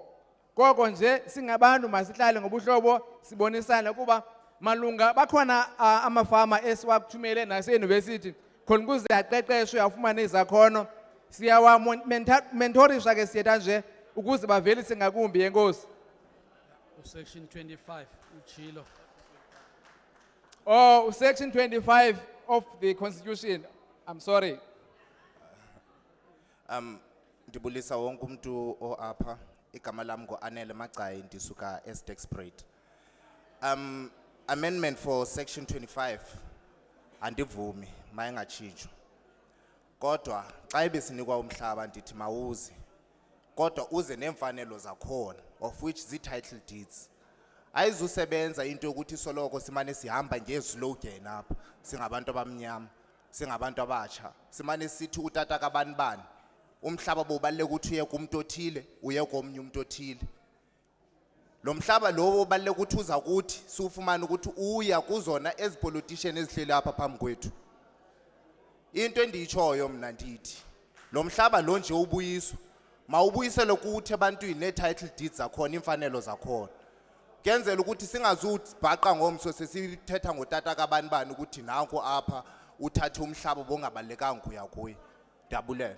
Koko nje singabantu masihlale ngobuhlobo sibonisane kuba malunga bakhona amafama esiwakuthumele nase-university khona ukuze aqeqeshwe afumane izakhono siyawa-mentorisha ke siyetha nje ukuze bavelise ngakumbi yenkosi. Section 25, uchilo. Oh, section 25 of the constitution. I'm sorry. Ndibulisa wonke umuntu oapha. Igama lami ngoAnele Magcayi ndisuka eStexprate. Amendment for section 25 andivumi mayingatshintshwa. Kodwa xa ebesinikwa umhlaba ndithi mawuze. Kodwa uze nemfanelo zakhona of which zi-title deeds. Ayizusebenza into yokuthi soloko simane sihamba ngezlogan apha singabantu abamnyama singabantu abatsha simane sithi utata kabani bani umhlaba bobaleke ukuthi uye kumuntu othile uye komnye umuntu othile. Lo mhlaba lo obaleke ukuthi uza kuthi siufumana ukuthi uya kuzona ezi politicians ezihleli apha phambi kwethu. Into endiyitshoyo mina ndithi lo mhlaba lo nje ubuyiswa mawubuyisele kuthi ebantwini ne-title deeds zakhona imfanelo zakhona. Kenzela ukuthi singazubhaqa ngomso sesithetha ngotata kabani bani ukuthi nanku apha uthathe umhlaba bongabalekanga kuya kuye. Ndiyabulela.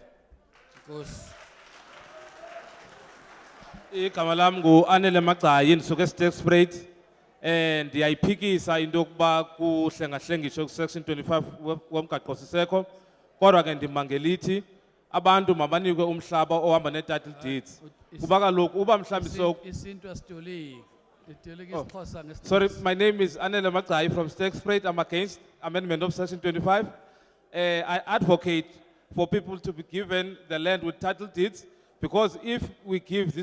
Nkosi. Igama lami nguAnele Magcayi ndisuka eStexprate. Ndiyayiphikisa into yokuba kuhlengahlengiswe ku-section 25 womgaqo siseko. Kodwa ke ndimangelithi abantu mabanikwe umhlaba ohamba ne-title deeds. Kuba kaloku uba mhlawumbi Isintu asitoliki. Sorry, my name is Anele Magcayi from Stexprate. I'm against amendment of section 25. I advocate for people to be given the land with title deeds, because if we give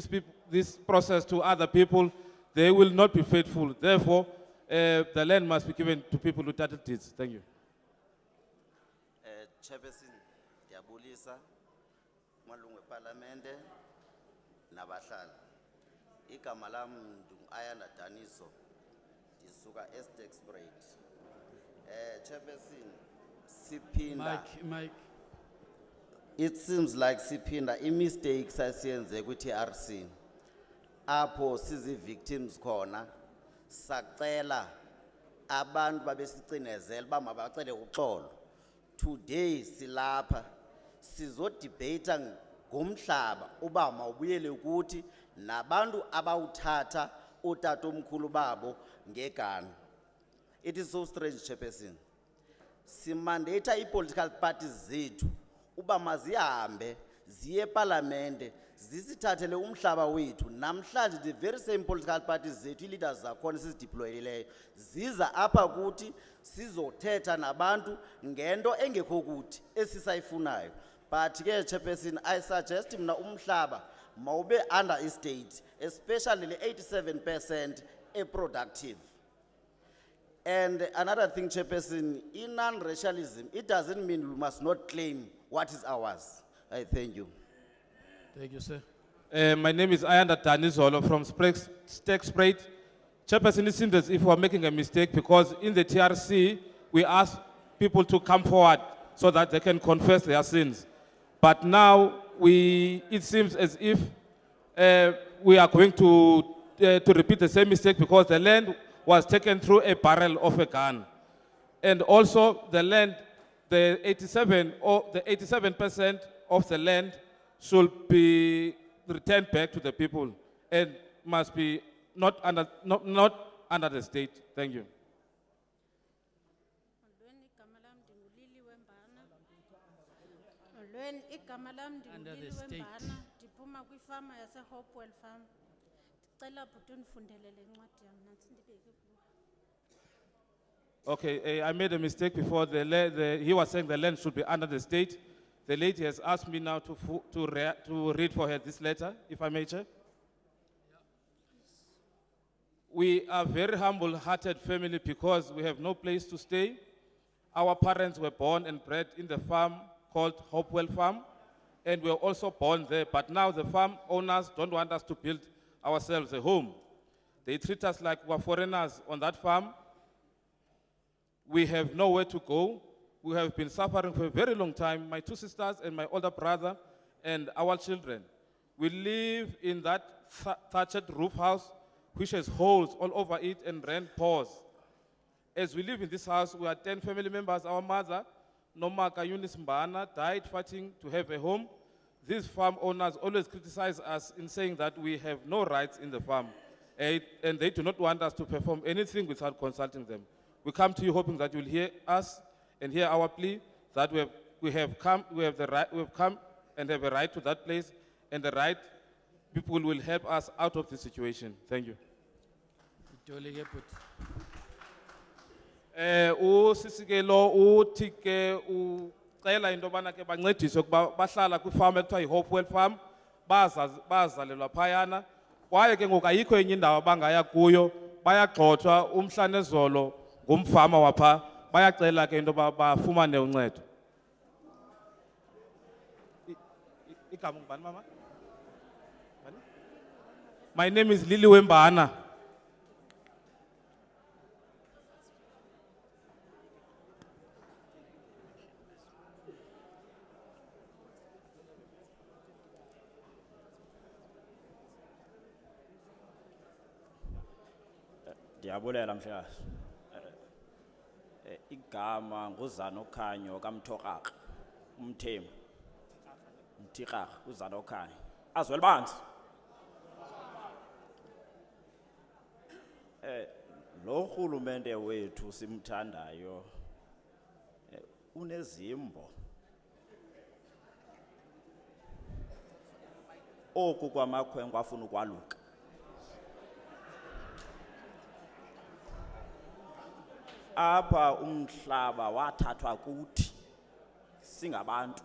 this process to other people, they will not be faithful. Therefore, the land must be given to people with title deeds. Thank you. Chairperson, ndiyabulisa malungu eParlamente nabahlali. Igama lami ngu-Ayanda Daniso ndisuka eStexprate. Chairperson, siphinda. Mike. It seems like siphinda i-mistakes asiyenze kwi-TRC. Apho sizi-victims khona sacela abantu babesicinezela uba mabacele uxolo. Today silapha sizodebata ngomhlaba uba mawubuyele ukuthi nabantu abawuthatha utatomkhulu babo ngegana. It is so strange, Chairperson. Simandate i-political parties zethu uba mazihambe ziye eParlamente zisithathele umhlaba wethu. Namhlanje the very same political parties zethu i-leaders zakhona sizideployileyo ziza apha kuthi sizothetha nabantu ngento engekho kuthi esisayifunayo. But ke Chairperson, I suggest mna umhlaba mawube under estate, especially the 87% productive. And another thing, Chairperson, in non-racialism, it doesn't mean we must not claim what is ours. I thank you. Thank you, sir. My name is Ayanda Danizolo from Stexprate. Chairperson, it seems as if we are making a mistake, because in the TRC, we ask people to come forward so that they can confess their sins. But now, it seems as if we are going to repeat the same mistake because the land was taken through a barrel of a gun. And also the land, the 87% of the land should be returned back to the people and must be not under the state. Thank you. Molweni, igama lam Under the ndingulili state. Wembana, ndiphuma kwifama yaseHopewell Farm. Ndicela bhuti undifundele le ncwadi yam nantsi ndibeke kuwe. Okay, I made a mistake before. He was saying the land should be under the state. The lady has asked me now to read for her this letter, if I may, Chair. We are very humble-hearted family because we have no place to stay. Our parents were born and bred in the farm called Hopewell Farm, and we were also born there, but now the farm owners don't want us to build ourselves a home. They treat us like we're foreigners on that farm. We have nowhere to go. We have been suffering for a very long time, my two sisters and my older brother and our children. We live in that thatched roof house, which has holes all over it and rent pours. As we live in this house, we are 10 family members. Our mother, Nomaka Eunice Mbana, died fighting to have a home. These farm owners always criticize us in saying that we have no rights in the farm, and they do not want us to perform anything without consulting them. We come to you hoping that you'll hear us and hear our plea that we have come and have a right to that place, and the right people will help us out of this situation. Thank you. Jolike bhuti. Usisi lo uthi ke ucela into yobana ke bancediswe ukuba bahlala kwifama ekuthiwa yi-Hopewell Farm, bazalelwa phayana, kwaye ke ngoku ayikho enye indawo abangaya kuyo, bayagxothwa umhla nezolo ngumfama wapha, bayacela ke into yoba bafumane uncedo. Igama ngubani mama? My name is Lily Wembana. Ndiyabulela mhlekazi. Igama nguZanokhanyo kaMthokaka, umthembu. Mthikaka uZanokhanyo. Azwela banzi. Lo rhulumente wethu simthandayo unezimbo. Oku kwamakhwenkwe afuna ukwaluka. Apha umhlaba wathathwa kuthi singabantu.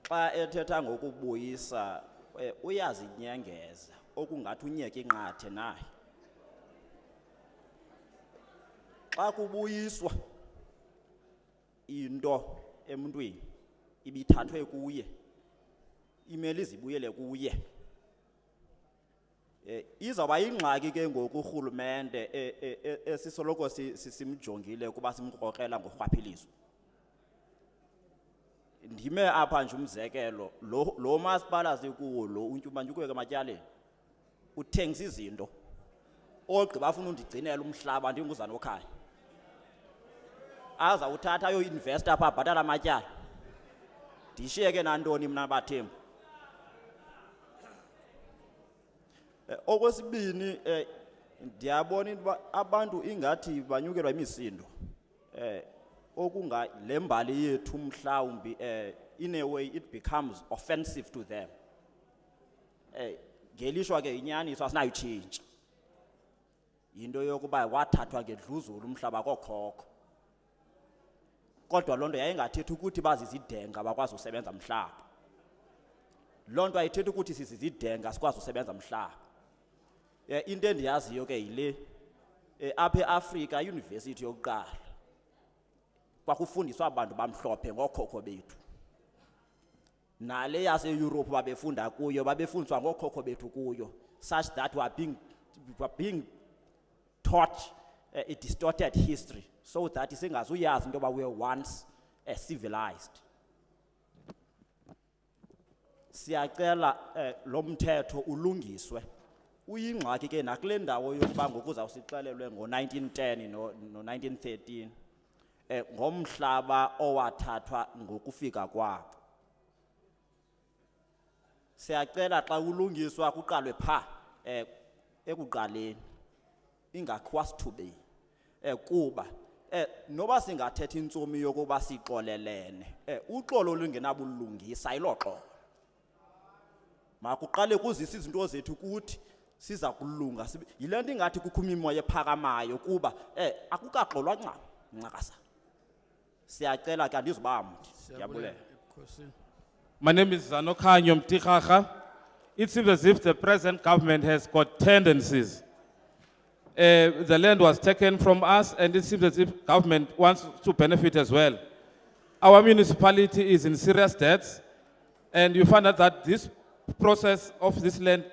Xa ethetha ngokubuyisa uyazinyengeza okungathi unyeke inqathe naye. Xa kubuyiswa into emntwini ibithathwe kuye, imeli izibuyele kuye. Izawuba yingxaki ke ngoku urhulumente esisoloko simjongile kuba simkrokrela ngorhwaphilizo. Ndime apha nje umzekelo, lo masipala sikuwo lo uNtyumanyukweka ematyaleni uthengisa izinto ogqiba afuna undigcinela umhlaba ndinguzanokhaya. Azawuthatha ayo-investa apha abhatala amatyala. Ndishiyeke nantoni mna bathembu? Okwesibini, ndiyabona into abantu ingathi banyukelwa imisindo. Okunga le mbali yethu mhlawumbi in a way it becomes offensive to them. Ngelishwa ke inyaniso asinayo change. Into yokuba wathathwa ngedluzulu umhlaba kokhokho. Kodwa lonto yayingathethi ukuthi bazizidenga bakwazi usebenza umhlaba. Lonto ayithethi ukuthi sizizidenga sikwazi usebenza umhlaba. Into endiyaziyo ke yile apha eAfrika university yokuqala kwakufundiswa abantu bamhlophe ngokhokho bethu. Nale yase-Europe babefunda kuyo babefundiswa ngokhokho bethu kuyo, such that we are being taught a distorted history so that singazuyazi into yoba we were once civilized. Siyacela lo mthetho ulungiswe. Uyingxaki ke nakule ndawo yokuba ngoku uzawusixelelwe ngo-1910 no-1913 ngomhlaba owathathwa ngokufika kwabo. Siyacela xa ulungiswa kuqalwe pha ekuqaleni ingakhiwa sithubeni kuba noba singathetha intsomi yokuba sixolelene uxolo olungenabulungisa ayilo xolo. Makuqale kuzisa izinto zethu kuthi siza kulunga yile nto ingathi kukho imimoya ephakamayo kuba akukaxolwa ncakasa. Siyacela ke andizuba mntu. Ndiyabulela. My name is Zanokhanyo Mtikhacha. It seems as if the present government has got tendencies. The land was taken from us, and it seems as if government wants to benefit as well. Our municipality is in serious debt, and you find out that this process of this land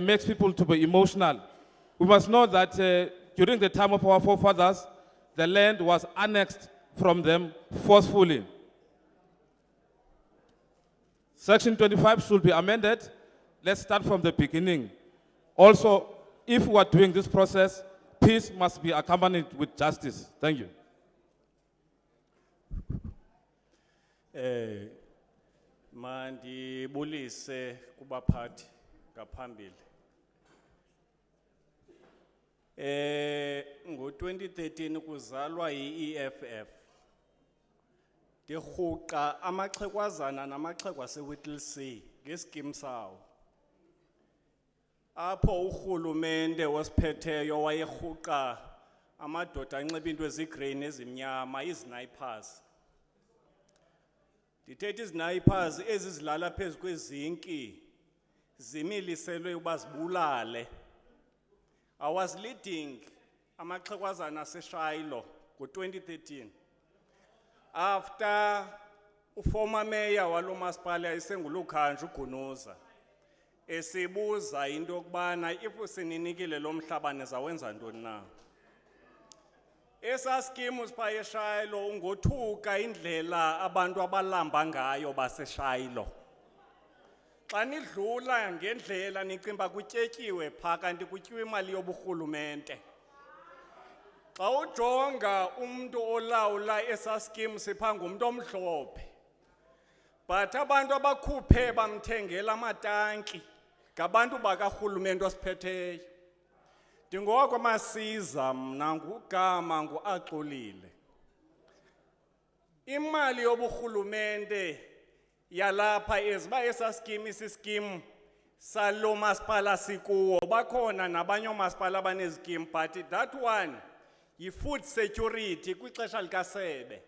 makes people to be emotional. We must know that during the time of our forefathers, the land was annexed from them forcefully. Section 25 should be amended. Let's start from the beginning. Also, if we are doing this process, peace must be accompanied with justice. Thank you. Mandibulise kubaphathi ngaphambili. Ngo-2013 kuzalwa i-EFF. Ndirhuqa amaxhegwazana namaxhegwa aseWhittlesea ngeskim sawo. Apho urhulumente wasiphetheyo wayerhuqa amadoda anxiba into ezigreyini ezimnyama, izinayipers. Ndithetha izinayipers ezizilala phezu kwezinki zimiliselwe uba zibulale. I was leading amaxhegwazana aseShayilo ngo-2013. After uformer mayor walo masipala esengulukhanju uGunuza esibuza into yokubana if sininikile lo mhlaba nizawenza ntoni na. Esa scheme sipha eShayilo ungothuka indlela abantu abalamba ngayo baseShayilo. Xa nidlula ngendlela nicimba kutyetyiwe pha kanti kutyiwe imali yoburhulumente. Xa ujonga umuntu olawula esa scheme sipha ngumuntu omhlophe. But abantu abakhuphe bamthengela amatanki ngabantu bakarhulumente osiphetheyo. Ndingoko masiza mna ngugama nguAxolile. Imali yoburhulumente yalapha eziba esa scheme isischeme salo masipala sikuwo bakhona nabanye omasipala abanezischeme but that one yi-food security kwixesha likaSebe.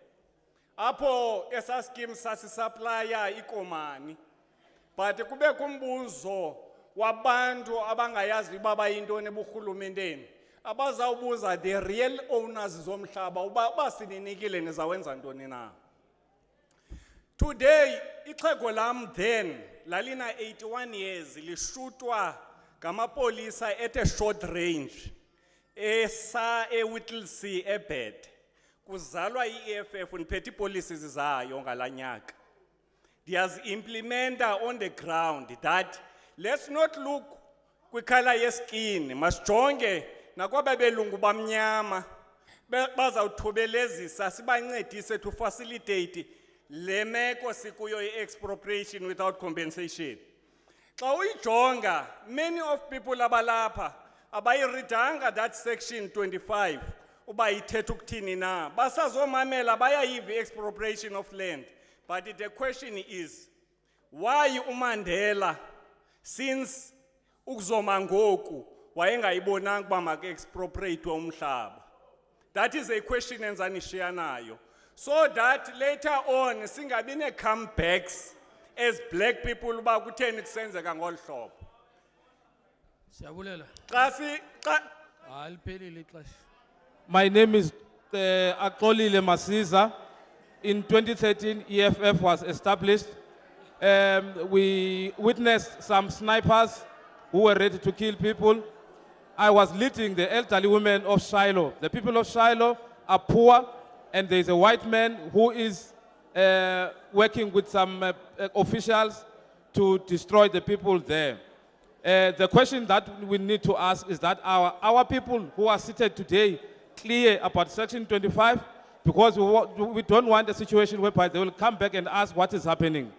Apho esa scheme sasisaplaya ikomani but kube kumbuzo wabantu abangayazi uba bayintoni eburhulumenteni abazawubuza the real owners zomhlaba uba sininikile nizawenza ntoni na. Today ixhego lam then lalina 81 years lishutwa ngamapolisa at short range eWhittlesea eBed. Kuzalwa i-EFF ndiphethe policies zayo ngalanyaka. Ndiyazi-implementa on the ground that let's not look kwikhala yeskin, masijonge nakwaba belungu bamnyama bazawuthobelezisa sibancedise to facilitate le meko sikuyo i-expropriation without compensation. Xa uyijonga, many of people abalapha abayiridanga that section 25 uba ithetha ukuthini na. Basazomamela bayayiva expropriation of land. But the question is, why uMandela, since ukuzoma ngoku, wayengayibonanga uba make-expropriate umhlaba? That is a question enzanishiya nayo. So that later on, singabi ne-comebacks as black people uba kutheni kusenzeka ngolu hlobo. Siyabulela. Aliphelile ixesha. My name is Axolile Masiza. In 2013, EFF was established. We witnessed some snipers who were ready to kill people. I was leading the elderly women of Shiloh. The people of Shiloh are poor, and there's a white man who is working with some officials to destroy the people there. The question that we need to ask is that our people who are seated today clear about Section 25, because we don't want a situation whereby they will come back and ask what is happening.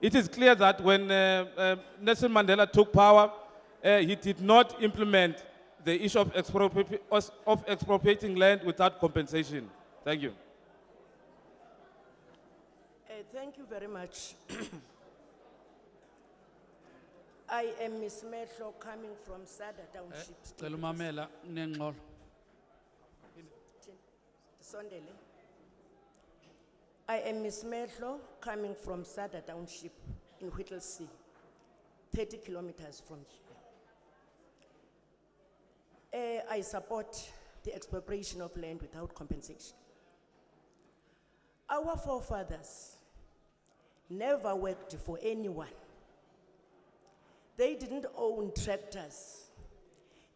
It is clear that when Nelson Mandela took power, he did not implement the issue of expropriating land without compensation. Thank you. Thank you very much. I am Miss Metro coming from Sada Township. Cela umamela nengxolo. Sondele. I am Miss Metro coming from Sada Township in Whittlesea, 30 kilometers from here. I support the expropriation of land without compensation. Our forefathers never worked for anyone. They didn't own tractors.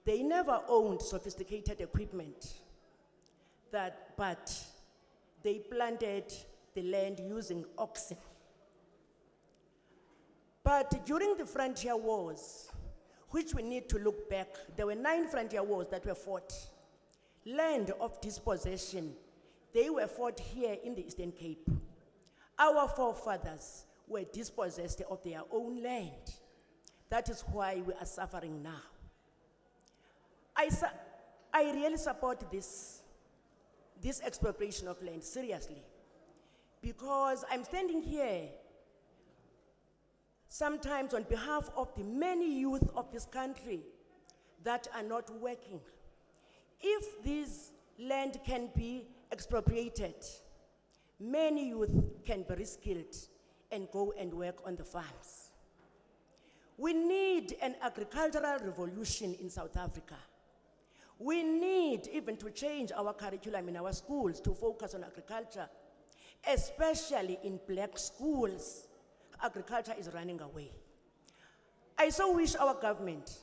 They never owned sophisticated equipment, but they planted the land using oxen. But during the frontier wars, which we need to look back, there were 9 frontier wars that were fought. Land of dispossession, they were fought here in the Eastern Cape. Our forefathers were dispossessed of their own land. That is why we are suffering now. I really support this expropriation of land, seriously, because I'm standing here sometimes on behalf of the many youth of this country that are not working. If this land can be expropriated, many youth can be reskilled and go and work on the farms. We need an agricultural revolution in South Africa. We need even to change our curriculum in our schools to focus on agriculture, especially in black schools. Agriculture is running away. I so wish our government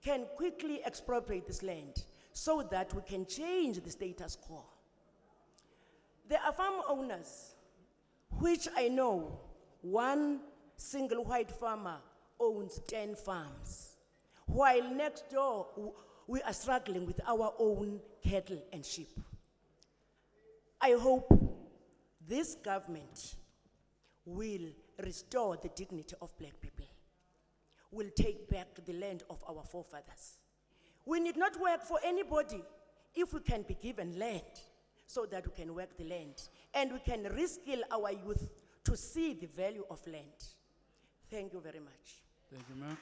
can quickly expropriate this land so that we can change the status quo. There are farm owners, which I know one single white farmer owns 10 farms, while next door we are struggling with our own cattle and sheep. I hope this government will restore the dignity of black people, will take back the land of our forefathers. We need not work for anybody if we can be given land so that we can work the land and we can reskill our youth to see the value of land. Thank you very much. Thank you, ma'am.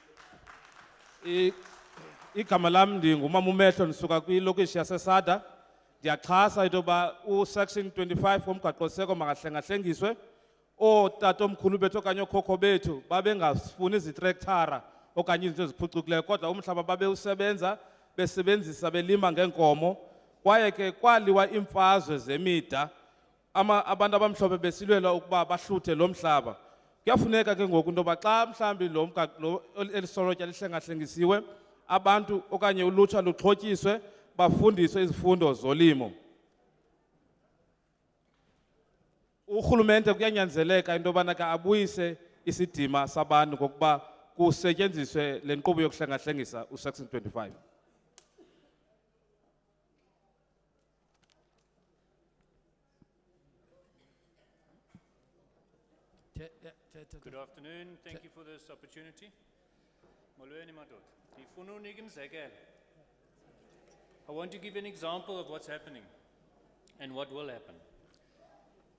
Igama lam ndingumama uMehlo ndisuka kwilokishi yaseSada. Ndiyaxhasa into yoba uSection 25 womgaqo-siseko makahlenga-hlengiswe. Ootatomkhulu bethu okanye ookhokho bethu babengafuni izitrektara okanye izinto eziphucukileyo, kodwa umhlaba babewusebenza besebenzisa belima ngeenkomo. Kwaye ke kwaliwa imfazwe zemida, abantu abamhlophe besilwela ukuba bahluthe lo mhlaba. Kuyafuneka ke ngoku into yoba xa mhlawumbi elisolotya lihlengahlengisiwe, abantu okanye ulutsha luxhotyiswe bafundiswe izifundo zolimo. Urhulumente kuyanyanzeleka into yobana ke abuyise isidima sabantu ngokuba kusetyenziswe le nkqubo yokuhlengahlengisa uSection 25. Good afternoon. Thank you for this opportunity. Molweni madoda. Ndifuna unika umzekelo. I want to give an example of what's happening and what will happen.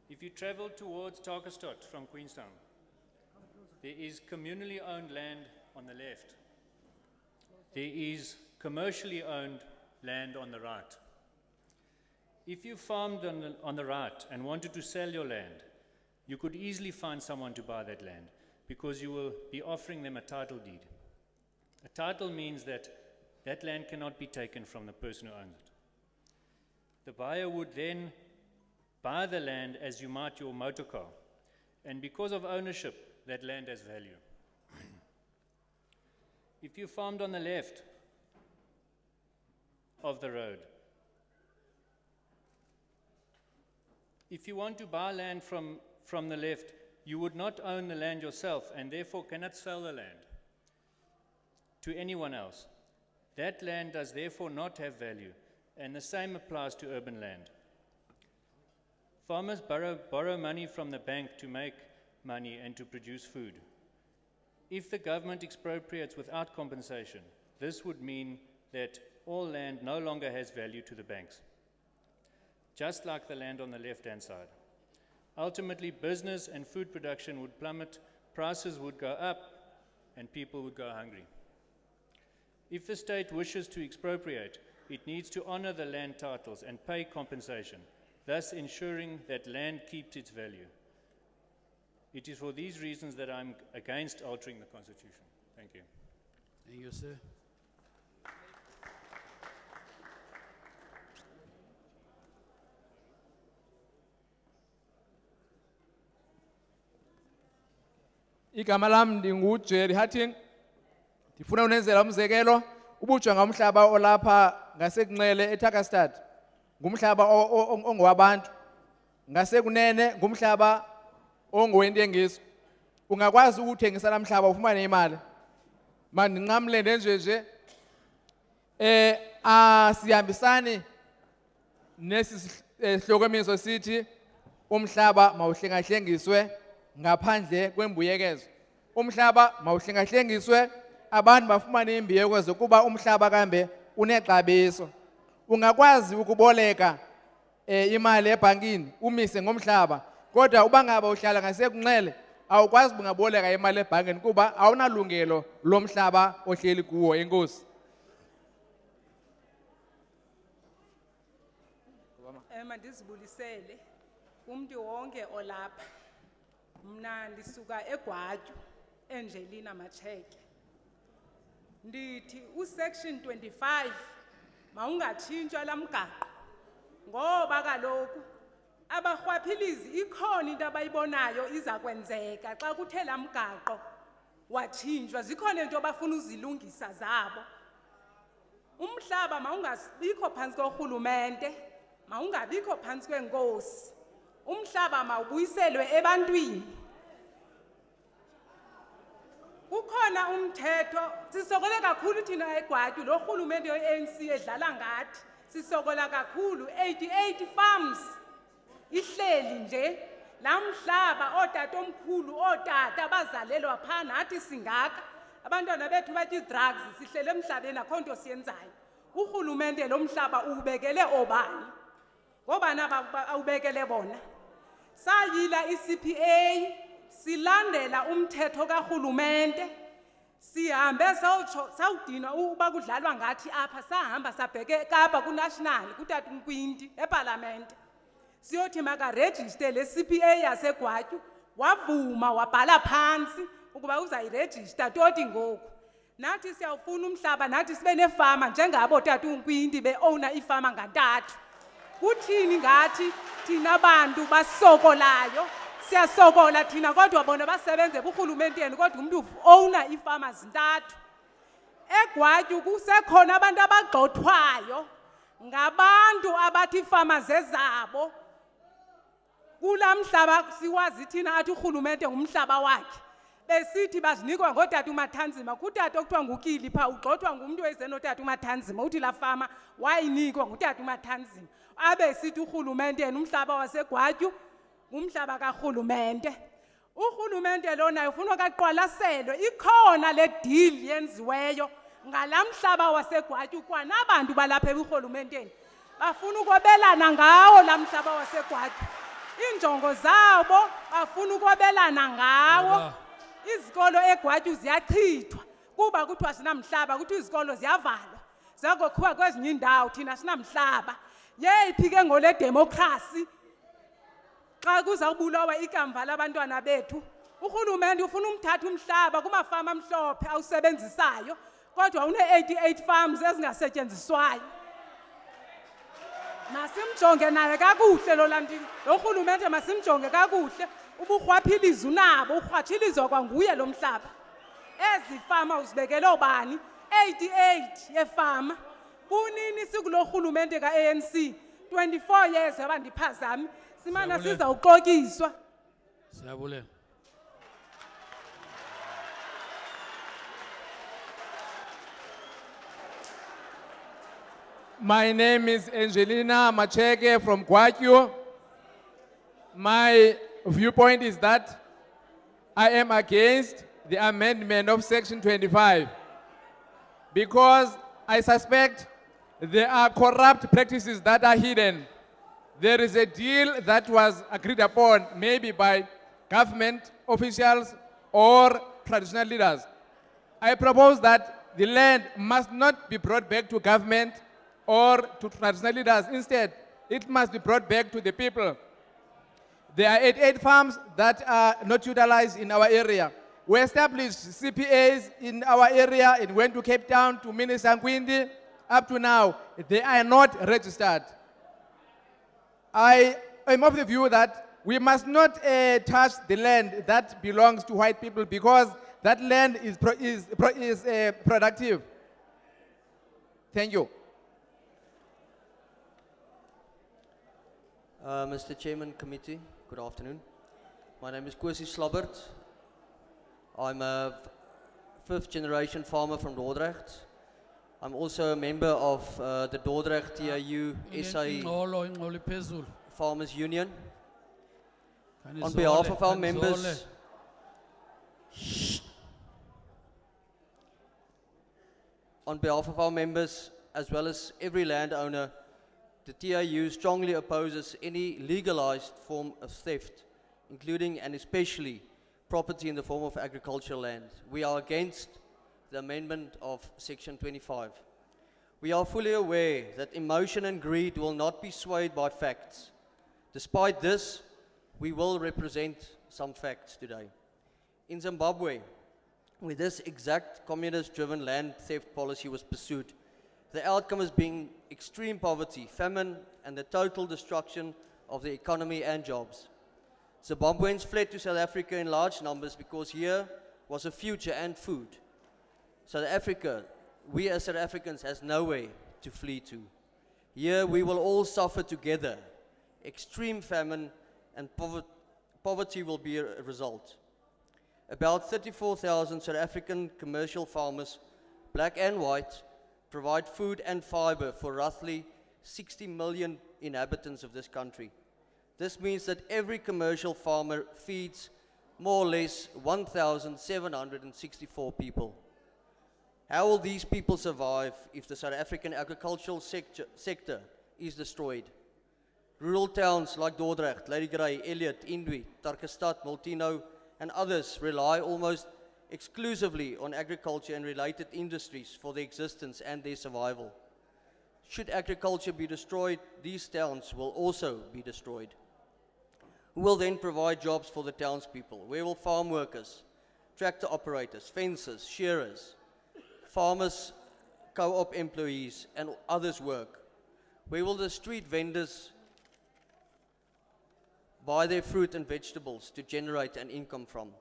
If you travel towards Tarkastad from Queenstown, there is communally owned land on the left. There is commercially owned land on the right. If you farmed on the right and wanted to sell your land, you could easily find someone to buy that land because you will be offering them a title deed. A title means that that land cannot be taken from the person who owns it. The buyer would then buy the land as you might your motor car, and because of ownership, that land has value. If you farmed on the left of the road, if you want to buy land from the left, You would not own the land yourself and therefore cannot sell the land to anyone else. That land does therefore not have value, and the same applies to urban land. Farmers borrow money from the bank to make money and to produce food. If the government expropriates without compensation, this would mean that all land no longer has value to the banks, just like the land on the left-hand side. Ultimately, business and food production would plummet, prices would go up, and people would go hungry. If the state wishes to expropriate, it needs to honor the land titles and pay compensation, thus ensuring that land keeps its value. It is for these reasons that I'm against altering the Constitution. Thank you. Thank you, sir. Igama lam ndinguJerry Hatting. Ndifuna unenzela umzekelo. Ubujonga umhlaba olapha ngasekunxele eTakastad. Ngumhlaba ongowabantu. Ngasekunene ngumhlaba ongowentengiso. Ungakwazi ukuthengisa namhlaba ufumane imali. Mandinqamle ndenjeje. Asihambisani nesihlokomiso sithi umhlaba mawuhlengahlengiswe ngaphandle kwembuyekezo. Umhlaba mawuhlengahlengiswe abantu bafumane imbuyekezo kuba umhlaba kambe unexabiso. Ungakwazi ukuboleka imali ebhankini umise ngomhlaba, kodwa uba ngaba uhlala ngasekunxele awukwazi ungaboleka imali ebhankini kuba awunalungelo lomhlaba ohleli kuwo. Enkosi. Mandizibulisele kumntu wonke olapha. Mna ndisuka eGwatyu, Angelina Macheke. Ndithi usection 25 mawungatshintshwa lamgaqo ngoba kaloku abarhwaphilizi ikhona into abayibonayo iza kwenzeka xa kuthe lamgaqo watshintshwa. Zikhona into abafuna uzilungisa zabo. Umhlaba mawungabikho phantsi korhulumente, mawungabikho phantsi kwenkosi. Umhlaba mawubuyiselwe ebantwini. Kukhona umthetho, sisokola kakhulu thina eGwatyu, lo rhulumente we-ANC edlala ngathi. Sisokola kakhulu, 88 farms ihleli nje. La mhlaba ootatomkhulu, ootata bazalelwa phaa nathi singaka. Abantwana bethu batya drugs, sihlele emhlabeni akho nto siyenzayo. Urhulumente lo mhlaba ubekele obani? Ngobani awubekele bona? Sayila iCPA, silandela umthetho karhulumente. Sihambe sawudinwa uba kudlalwa ngathi apha, sahamba sabheke eKapa kuNational kutata uNkwinti eParlamente. Siyothi makarejiste le CPA yaseGwatyu, wavuma wabhala phansi ukuba uzayirejista toti ngoku. Nathi siyawufuna umhlaba, nathi sibe nefama njengabo tata uNkwinti beowna ifama ngantathu. Kuthini ngathi thina bantu basokolayo? Siyasokola thina kodwa bona basebenze burhulumenteni kodwa umuntu owna ifama zintathu. eGwatyu kusekhona abantu abagxothwayo ngabantu abathi ifama zezabo. Kula mhlaba siwazi thina athi urhulumente ngumhlaba wakhe. Besithi bazinikwa ngotata uMathanzima, kutata okuthiwa ngukili pha ugxothwa ngumuntu ezenotata uMathanzima, uthi la fama wayinikwa ngutata uMathanzima. Abe sithi urhulumente umhlaba waseGwatyu ngumhlaba karhulumente. Urhulumente lona ufuna kaqwalaselwe, ikhona le deal yenziweyo ngala mhlaba waseGwatyu kwanabantu balapha eburhulumenteni bafuna ukobelana ngawo la mhlaba waseGwatyu. Injongo zabo bafuna ukobelana ngawo. Izikolo eGwatyu ziyachithwa kuba kuthiwa sinamhlaba, kuthi izikolo ziyavalwa zakokhiwa kwezinye indawo thina sinamhlaba. Yeyiphi ke ngole democracy xa kuzawubulawa ikamva labantwana bethu? Urhulumente ufuna umthatha umhlaba kumafama amhlophe awusebenzisayo kodwa une-88 farms ezingasetyenziswayo. Masimjonge naye kakuhle lo landini, lo rhulumente masimjonge kakuhle. Uburhwaphilizi unabo, urhwatshilizwa kwanguye lo mhlaba. Ezi fama uzibekele obani? 88 yefama. Kunini sikulo rhulumente ka-ANC 24 years abandiphazami simana sizawuxokiswa. Siyabulela. My name is Angelina Macheke from Gwakyo. My viewpoint is that I am against the amendment of Section 25 because I suspect there are corrupt practices that are hidden. There is a deal that was agreed upon, maybe by government officials or traditional leaders. I propose that the land must not be brought back to government or to traditional leaders. Instead, it must be brought back to the people. There are 88 farms that are not utilized in our area. We established CPAs in our area. It went to Cape Town, to Minisangwindi. Up to now, they are not registered. I am of the view that we must not touch the land that belongs to white people because that land is productive. Thank you. Mr. Chairman, Committee, good afternoon. My name is Kwesi Slobbert. I'm a fifth generation farmer from Dordrecht. I'm also a member of the Dordrecht TAU SA Farmers Union. On behalf of our members, as well as every landowner, the TAU strongly opposes any legalized form of theft, including and especially property in the form of agricultural land. We are against the amendment of Section 25. We are fully aware that emotion and greed will not be swayed by facts. Despite this, we will represent some facts today. In Zimbabwe, where this exact communist-driven land theft policy was pursued, the outcome has been extreme poverty, famine, and the total destruction of the economy and jobs. Zimbabweans fled to South Africa in large numbers because here was a future and food. South Africa, we as South Africans has nowhere to flee to. Here we will all suffer together. Extreme famine and poverty will be a result. About 34,000 South African commercial farmers, black and white, provide food and fiber for roughly 60 million inhabitants of this country. This means that every commercial farmer feeds more or less 1,764 people. How will these people survive if the South African agricultural sector is destroyed? Rural towns like Dordrecht, Ladygrey, Elliot, Indwi, Tarkestad, Multino, and others rely almost exclusively on agriculture and related industries for their existence and their survival. Should agriculture be destroyed, these towns will also be destroyed. Who will then provide jobs for the townspeople? Where will farm workers, tractor operators, fencers, shearers, farmers, co-op employees, and others work? Where will the street vendors buy their fruit and vegetables to generate an income from?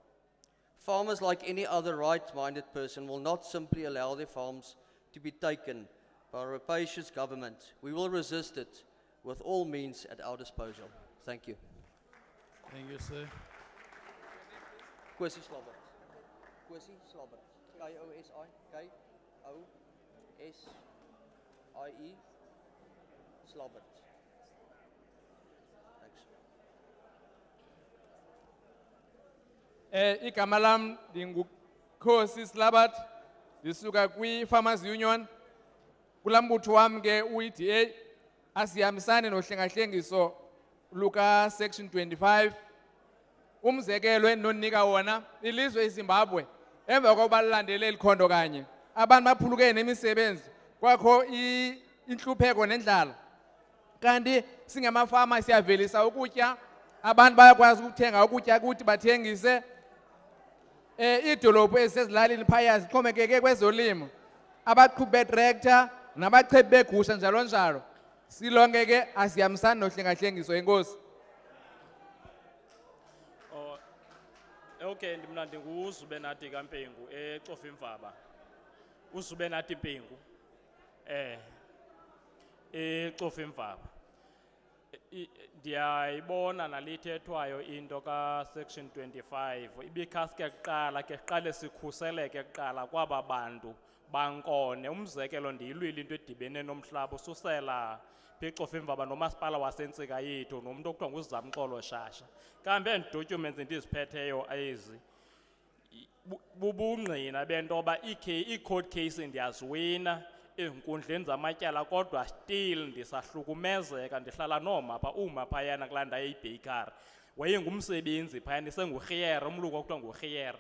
Farmers, like any other right-minded person, will not simply allow their farms to be taken by a rapacious government. We will resist it with all means at our disposal. Thank you. Thank you, sir. Kwesi Slobbert. Kwesi Slobbert. K-O-S-I. K-O-S-I-E. Slobbert. Igama lam ndinguKhosi Slabat, ndisuka kwi-Farmers Union. Kulambutho wami ke u-EDA asihambisane nohlengahlengiso luka Section 25. Umzekelo eninonika wona, ilizwe iZimbabwe emva kokuba lilandele likhondo kanye, abantu baphulukene nemisebenzi, kwakho inhlupheko nendlala. Kanti singamafama siyavelisa ukutya, abantu bayakwazi ukuthenga ukutya ukuthi bathengise. Iidolophu ezisezilalini phaya zixhomekeke kwezolimo, abaqhubi beetrektha nabachebi beegusha njalo njalo. Silonke ke asihambisani nohlengahlengiso. Enkosi. Okay, ndimna ndinguZubenathi kaMpengu eCofimvaba. uZubenathi Mpengu eCofimvaba. ndiyayibona nalithethwayo into ka-section 25 ibikhaske kuqala ke siqale sikhuseleke kuqala kwaba bantu bankone. Umzekelo ndiyilwile into edibene nomhlaba ususela phecofa emvaba nomasipala wasentsika yethu nomntu okuthiwa nguzamxolo Shasha. Kambe ezi-documents ndiziphetheyo ezi bubungqina bento yoba ii-court case ndiyaziwina ezinkundleni zamatyala kodwa still ndisahlukumezeka ndihlala noomapha umaphayana kulaa ndawo eyiBakery wayengumsebenzi phayana isengurhiyere umlungu okuthiwa ngurhiyere.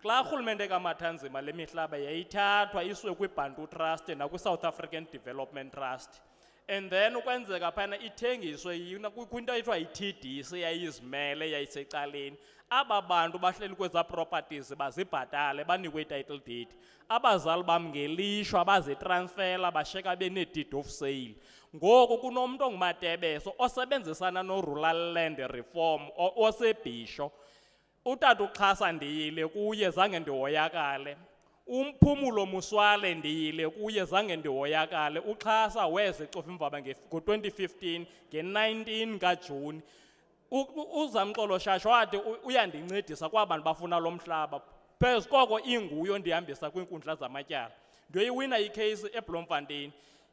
Xa urhulumente kaMathanzima le mihlaba yayithathwa isiwe kwiBantu Trust nakwi-South African Development Trust and then ukwenzeka phayana ithengiswe kwinto ethiwa yi-TDC yayizimele yayisecaleni. Aba bantu bahleli kweza properties bazibhatale banikwe i-title deed. Abazali bam ngelishwa bazitransfera basheka bene-deed of sale. Ngoku kunomntu onguMatebeso osebenzisana no-Rural Land Reform osebhisho. Utata uXhasa ndiyile kuye zange ndihoyakale. Umphumulo Muswale ndiyile kuye zange ndihoyakale. uXhasa weze cofa imvaba ngo-2015 nge-19 kaJuni. Uzamxolo Shasha wathi uyandincedisa kwabantu bafuna lo mhlaba. Phezu koko inguyo ndihambisa kwiinkundla zamatyala. Ndiyoyiwina icase eBloemfontein.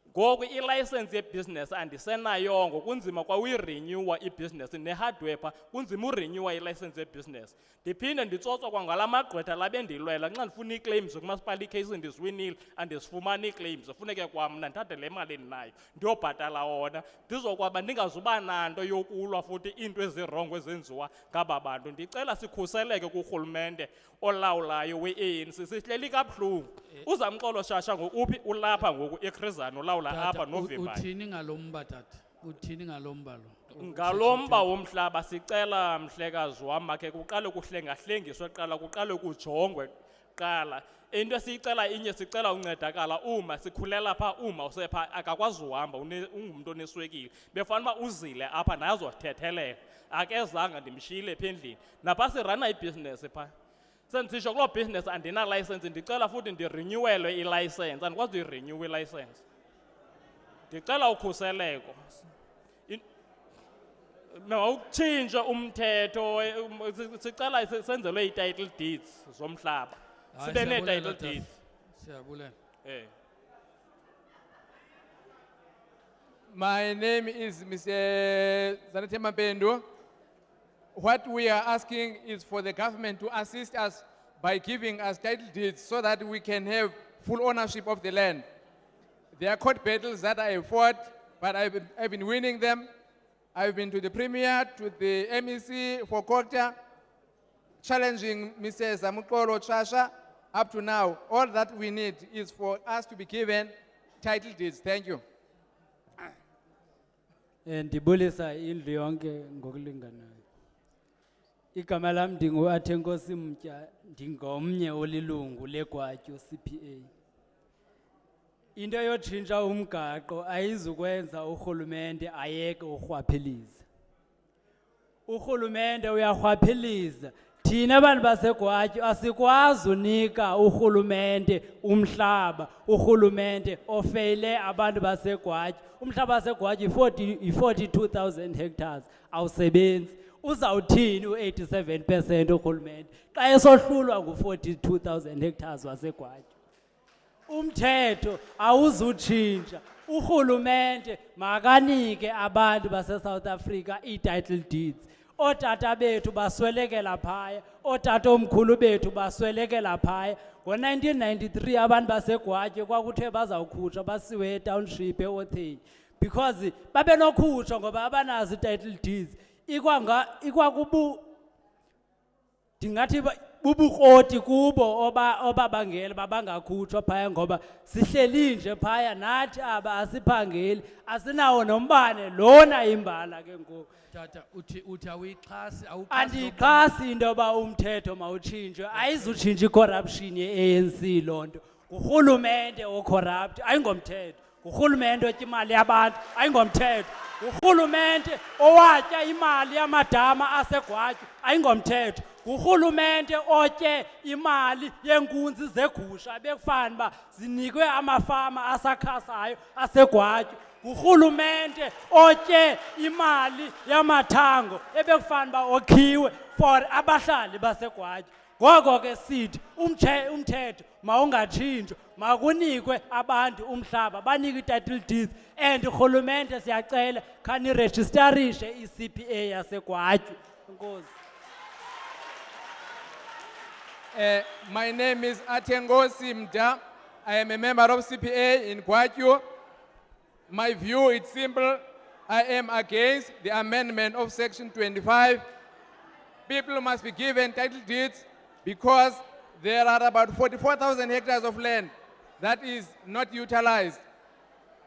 Ngoku ilicense yebusiness andisenayongo kunzima kwa uyirenewa ibusiness nehardware kunzima urenewa ilicense yebusiness. Ndiphinde nditsotswa kwangala magqwetha labe ndilwela nxa ndifuna ii-claims kumasipala icase ndiziwinile andizifumani ii-claims funeke kwamna ndithathe le mali endinayo ndiyobhatala wona ndizokwaba ndingazuba nanto yokulwa futhi iinto ezirongo ezenziwa ngaba bantu. Ndicela sikhuseleke kurhulumente olawulayo we-ANC sihleli kabuhlungu. Uzamxolo Shasha ngokuphi ulapha ngoku eKrizana ulawula apha noVimbayi. Uthini ngalomba tata? Uthini ngalomba lo? Ngalomba womhlaba sicela mhlekazi wam makhe kuqale kuhlengahlengiswe kuqala kuqale kujongwe kuqala. Into esiyicela inye sicela uncedakala uma sikhulela pha uma usepha akakwazi uhamba ungumuntu oneswekile. Befanele uba uzile apha naye azothethelela. Akezanga ndimshiyile pha endlini. Napha sirana ibhizinesi pha. Sendisho kuloo business andina-license ndicela futhi ndirenewelwe i-license andikwazi uyirenewa i-license. Ndicela ukhuseleko. Mawutshintshe umthetho sicela senzelwe i-title deeds zomhlaba. Sibe nee-title deeds. Siyabulela. My name is Mr. Zanethema Mpendu. What we are asking is for the government to assist us by giving us title deeds so that we can have full ownership of the land. There are court battles that I fought, but I've been winning them. I've been to the Premier, to the MEC for Kokta, challenging Mr. Zamukolo Shasha. Up to now, all that we need is for us to be given title deeds. Thank you. Ndibulisa indlu yonke ngokulinganayo. Igama lam ndingu-Athenkosi Mtya, ndingomnye olilungu legwatyu CPA. Into yotshintsha umgaqo ayizukwenza urhulumente ayeke urhwaphiliza. Urhulumente uyarhwaphiliza. Thina abantu basegwatyu asikwazi unika urhulumente umhlaba, urhulumente ofeyile abantu basegwatyu. Umhlaba wasegwatyu yi-42,000 hectares awusebenzi. Uzawuthini u-87% urhulumente xa esohlulwa ngu-42,000 hectares wasegwatyu? Umthetho awuzutshintsha. Urhulumente makanike abantu base-South Africa ii-title deeds. Ootata bethu baswelekela phaya, ootata omkhulu bethu baswelekela phaya. Ngo-1993 abantu basegwatyu kwakuthiwe bazawukhutshwa basiwe e-township e-Othey because babenokhutshwa ngoba abanazo ii-title deeds. Ndingathi bubukroti kubo obabangela babangakhutshwa phaya ngoba sihleli nje phaya nathi aba asiphangeli asinawo nombane lona imbala ke ngoku. Tata uthi awuyixhasi Andiyixhasi into yoba umthetho mawutshintshwe. Ayizutshintsha i-corruption ye-ANC loo nto. Ngurhulumente ocorrupt ayingomthetho. Ngurhulumente otya imali yabantu ayingomthetho. Ngurhulumente owatya imali yamadama asegwatyu ayingomthetho. Urhulumente otye imali yenkunzi zegusha bekufana ba zinikwe amafama asakhasayo aseGwatyu. Urhulumente otye imali yamathango ebekufana ba okhiwe for abahlali baseGwatyu. Ngoko ke sithi umthetho mawungatshintshwa, makunikwe abantu umhlaba, banikwe i-title deeds, and urhulumente siyacela khanirejistarishe i-CPA yaseGwatyu. Enkosi. My name is Atengosi Mda. I am a member of CPA in Gwatyu. My view is simple. I am against the amendment of Section 25. People must be given title deeds because there are about 44,000 hectares of land that is not utilized.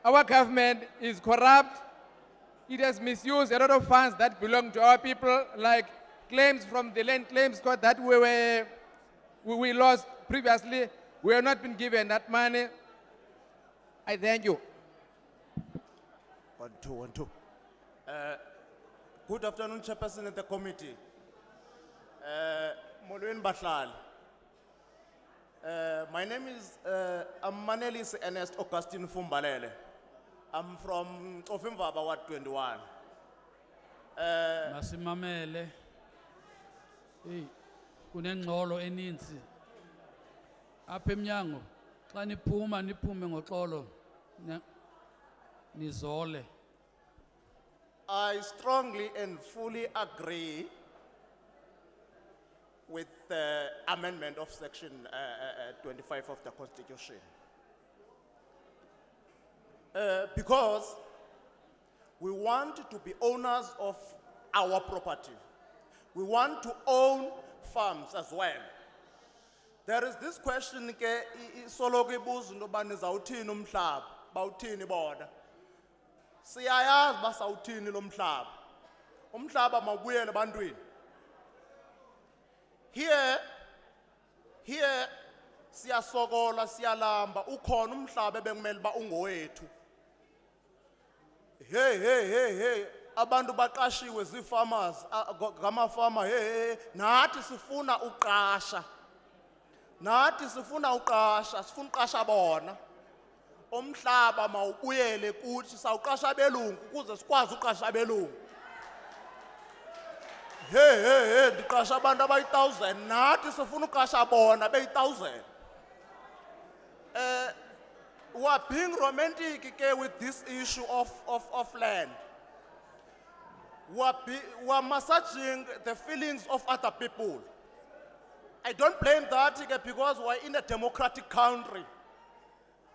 Our government is corrupt. It has misused a lot of funds that belong to our people, like claims from the land claims court that we lost previously. We have not been given that money. I thank you. 1, 2, 1, 2. Good afternoon, Chairperson of the committee. Molweni Bahlali. My name is Manelis Ernest Augustine Fumbalele. I'm from Ofimvaba, Ward 21. Masimamele. Hey, kunengxolo eninzi. Apha emnyango xa niphuma niphume ngoxolo nizole. I strongly and fully agree with the amendment of Section 25 of the Constitution. Because we want to be owners of our property. We want to own farms as well. There is this question ke isoloke ibuza intoba nizawuthini umhlaba, bawuthini bona. Siyayazi basawuthini lo mhlaba. Umhlaba mawubuyele ebantwini. Here siyasokola siyalamba ukhona umhlaba ebekumele ba ungowethu. Hey abantu baqashiwe zifarmers ngamafama nathi sifuna uqasha. Nathi sifuna uqasha, sifuna uqasha bona. Umhlaba mawubuyele kuthi sawuqasha abelungu ukuze sikwazi uqasha abelungu. Ndiqasha abantu abayi-1000 nathi sifuna uqasha bona beyi-1000. We are being romantic with this issue of land. We are massaging the feelings of other people. I don't blame that because we are in a democratic country.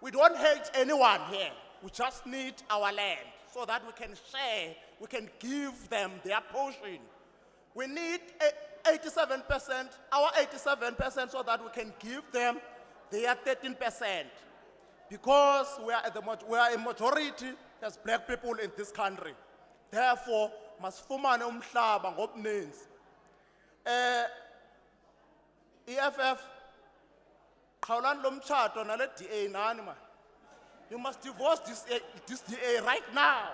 We don't hate anyone here. We just need our land so that we can share, we can give them their portion. We need 87%, our 87% so that we can give them their 13%. Because we are a majority as black people in this country. Therefore, masifumane umhlaba ngobuninzi. EFF, khawulani lo mtshato nale DA nani man. You must divorce this DA right now.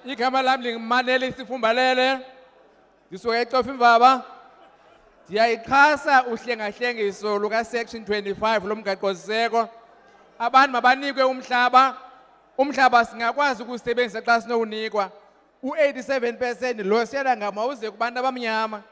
Igama lami linguManeli Sifumbalele. Ndisuka eCofimvaba. Ndiyayixhasa uhlengahlengiso luka Section 25 lomgaqo-siseko. Abantu mabanikwe umhlaba. Umhlaba singakwazi ukusebenzisa xa sinowunikwa. U-87% lo siyala ngamawuze kubantu abamnyama.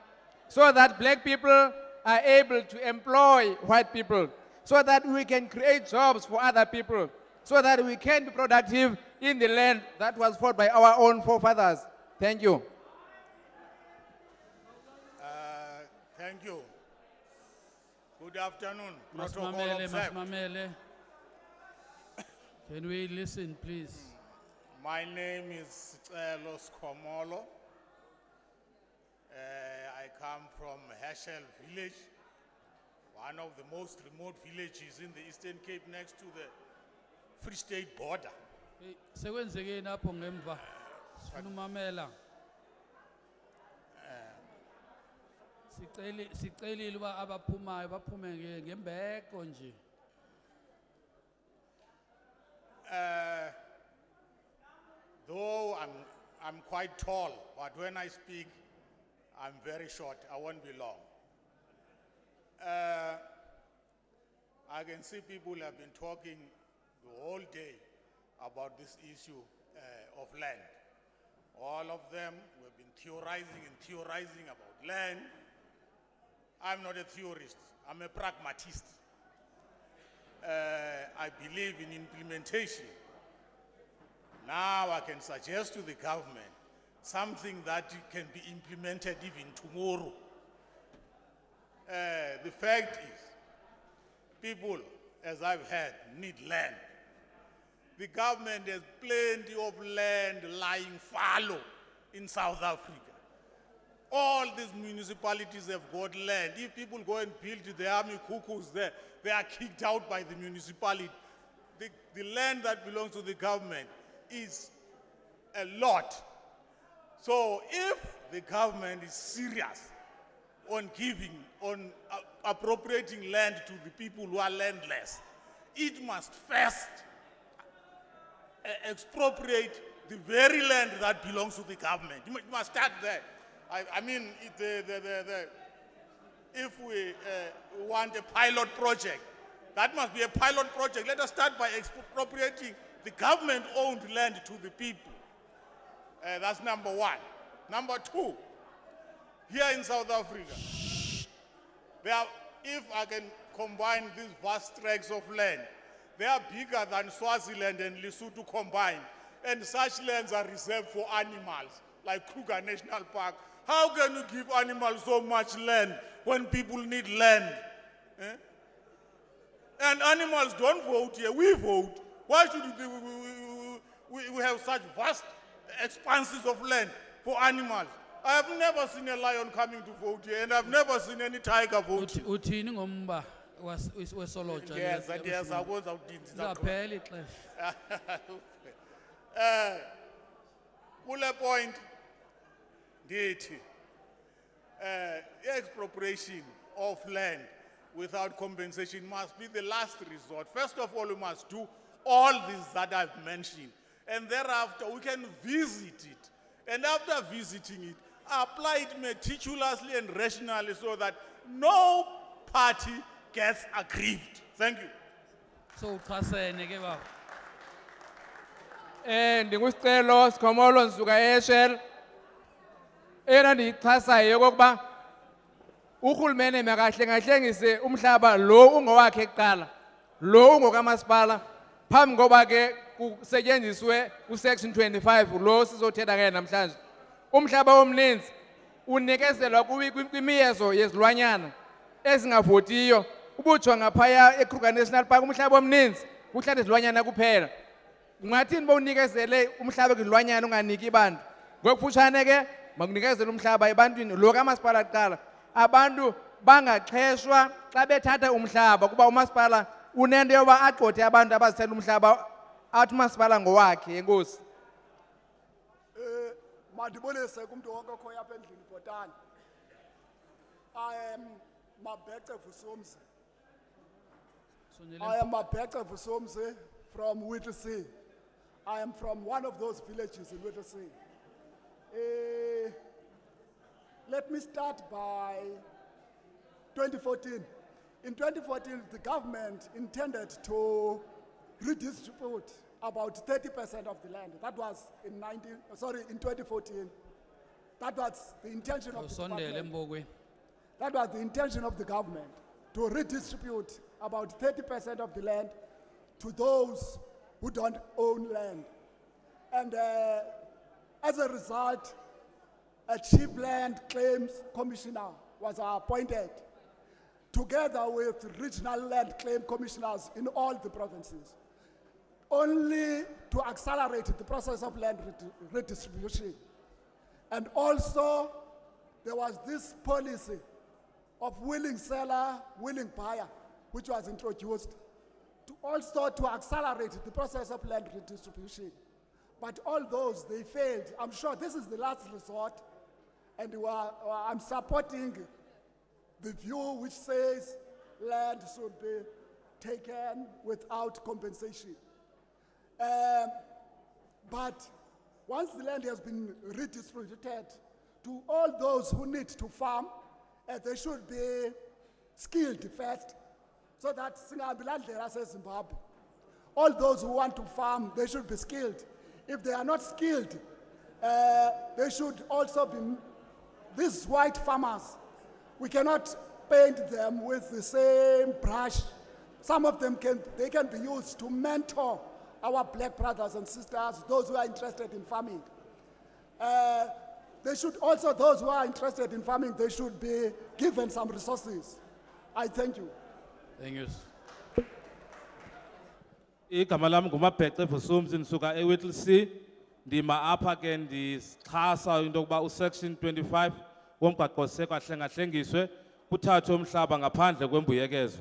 So that black people are able to employ white people. So that we can create jobs for other people. So that we can be productive in the land that was fought by our own forefathers. Thank you. Thank you. Good afternoon. Protocol Masimamele, observed. Masimamele. Can we listen, please? My name is Los Komolo. I come from Herschel village, one of the most remote villages in the Eastern Cape next to the Free State border. Sekwenzekeni apho ngemva? Sifuna umamela. Sicelile uba abaphumayo baphume ngembeko nje. Though I'm quite tall, but when I speak, I'm very short. I won't be long. I can see people have been talking the whole day about this issue of land. All of them have been theorizing about land. I'm not a theorist, I'm a pragmatist. I believe in implementation. Now I can suggest to the government something that can be implemented even tomorrow. The fact is, people, as I've heard, need land. The government has plenty of land lying fallow in South Africa. All these municipalities have got land. If people go and build the army cuckoos there, they are kicked out by the municipality. The land that belongs to the government is a lot. So if the government is serious on appropriating land to the people who are landless, it must first expropriate the very land that belongs to the government. It must start there. I mean, if we want a pilot project, that must be a pilot project. Let us start by expropriating the government-owned land to the people. That's number one. Number two, here in South Africa, if I can combine these vast tracts of land, they are bigger than Swaziland and Lesotho combined. And such lands are reserved for animals, like Kruger National Park. How can you give animals so much land when people need land? And animals don't vote here, we vote. Why should we have such vast expanses of land for animals? I have never seen a lion coming to vote here, and I've never seen any tiger vote. Uthini ngomba wesolotsha? Yes, I was out in Lingapheli ixesha. Kule point, ndithi, expropriation of land without compensation must be the last resort. First of all, we must do all this that I've mentioned, and thereafter we can visit it. And after visiting it, apply it meticulously and rationally so that no party gets aggrieved. Thank you. So uxhasene ke baba. Ndingusicelo Sikhomolo ndisuka eShell. Eyona ndiyichasayo okokuba urhulumene makahlengahlengiswe umhlaba lo ungowakhe kuqala, lo ungokamasipala, phambi koba ke kusetyenziswe uSection 25 lo sizothetha ngaye namhlanje. Umhlaba omninzi unikezelwa kwimiyezo yezilwanyana ezingavotiyo. Ubutshwa ngaphaya eKruger National Park umhlaba omninzi kuhlala izilwanyana kuphela. Ungathini bowunikezele umhlaba kwizilwanyana unganiki bantu? Ngokufutshane ke makunikezele umhlaba ebantwini lo kamasipala kuqala. Abantu bangaxheshwa xa bethatha umhlaba kuba umasipala unento yoba agxothe abantu abazithela umhlaba athi umasipala ngowakhe. Enkosi. Mandibonise kumntu wonke okhoyo apha endlini bhotani. I am Mabhece Vusomzi. I am Mabhece Vusomzi from Whittlesea. I am from one of those villages in Whittlesea. Let me start by 2014. In 2014, the government intended to redistribute about 30% of the land. That was in 2014. That was the intention of the government. That was the intention of the government, to redistribute about 30% of the land to those who don't own land. And as a result, a chief land claims commissioner was appointed, together with regional land claim commissioners in all the provinces, only to accelerate the process of land redistribution. And also, there was this policy of willing seller, willing buyer, which was introduced to accelerate the process of land redistribution. But all those, they failed. I'm sure this is the last resort, and I'm supporting the view which says land should be taken without compensation. But once the land has been redistributed to all those who need to farm, they should be skilled first, so that Zimbabwe. All those who want to farm, they should be skilled. If they are not skilled, they should also be, these white farmers, we cannot paint them with the same brush. Some of them can be used to mentor our black brothers and sisters, those who are interested in farming. They should also, those who are interested in farming, they should be given some resources. I thank you. Thank you. Igama lami ngumabhece Vusumzi nisuka eWhittlesea. Ndima apha ke ndixhasa into yokuba usection 25 womgaqo-siseko ahlengahlengiswe kuthathwe umhlaba ngaphandle kwembuyekezo.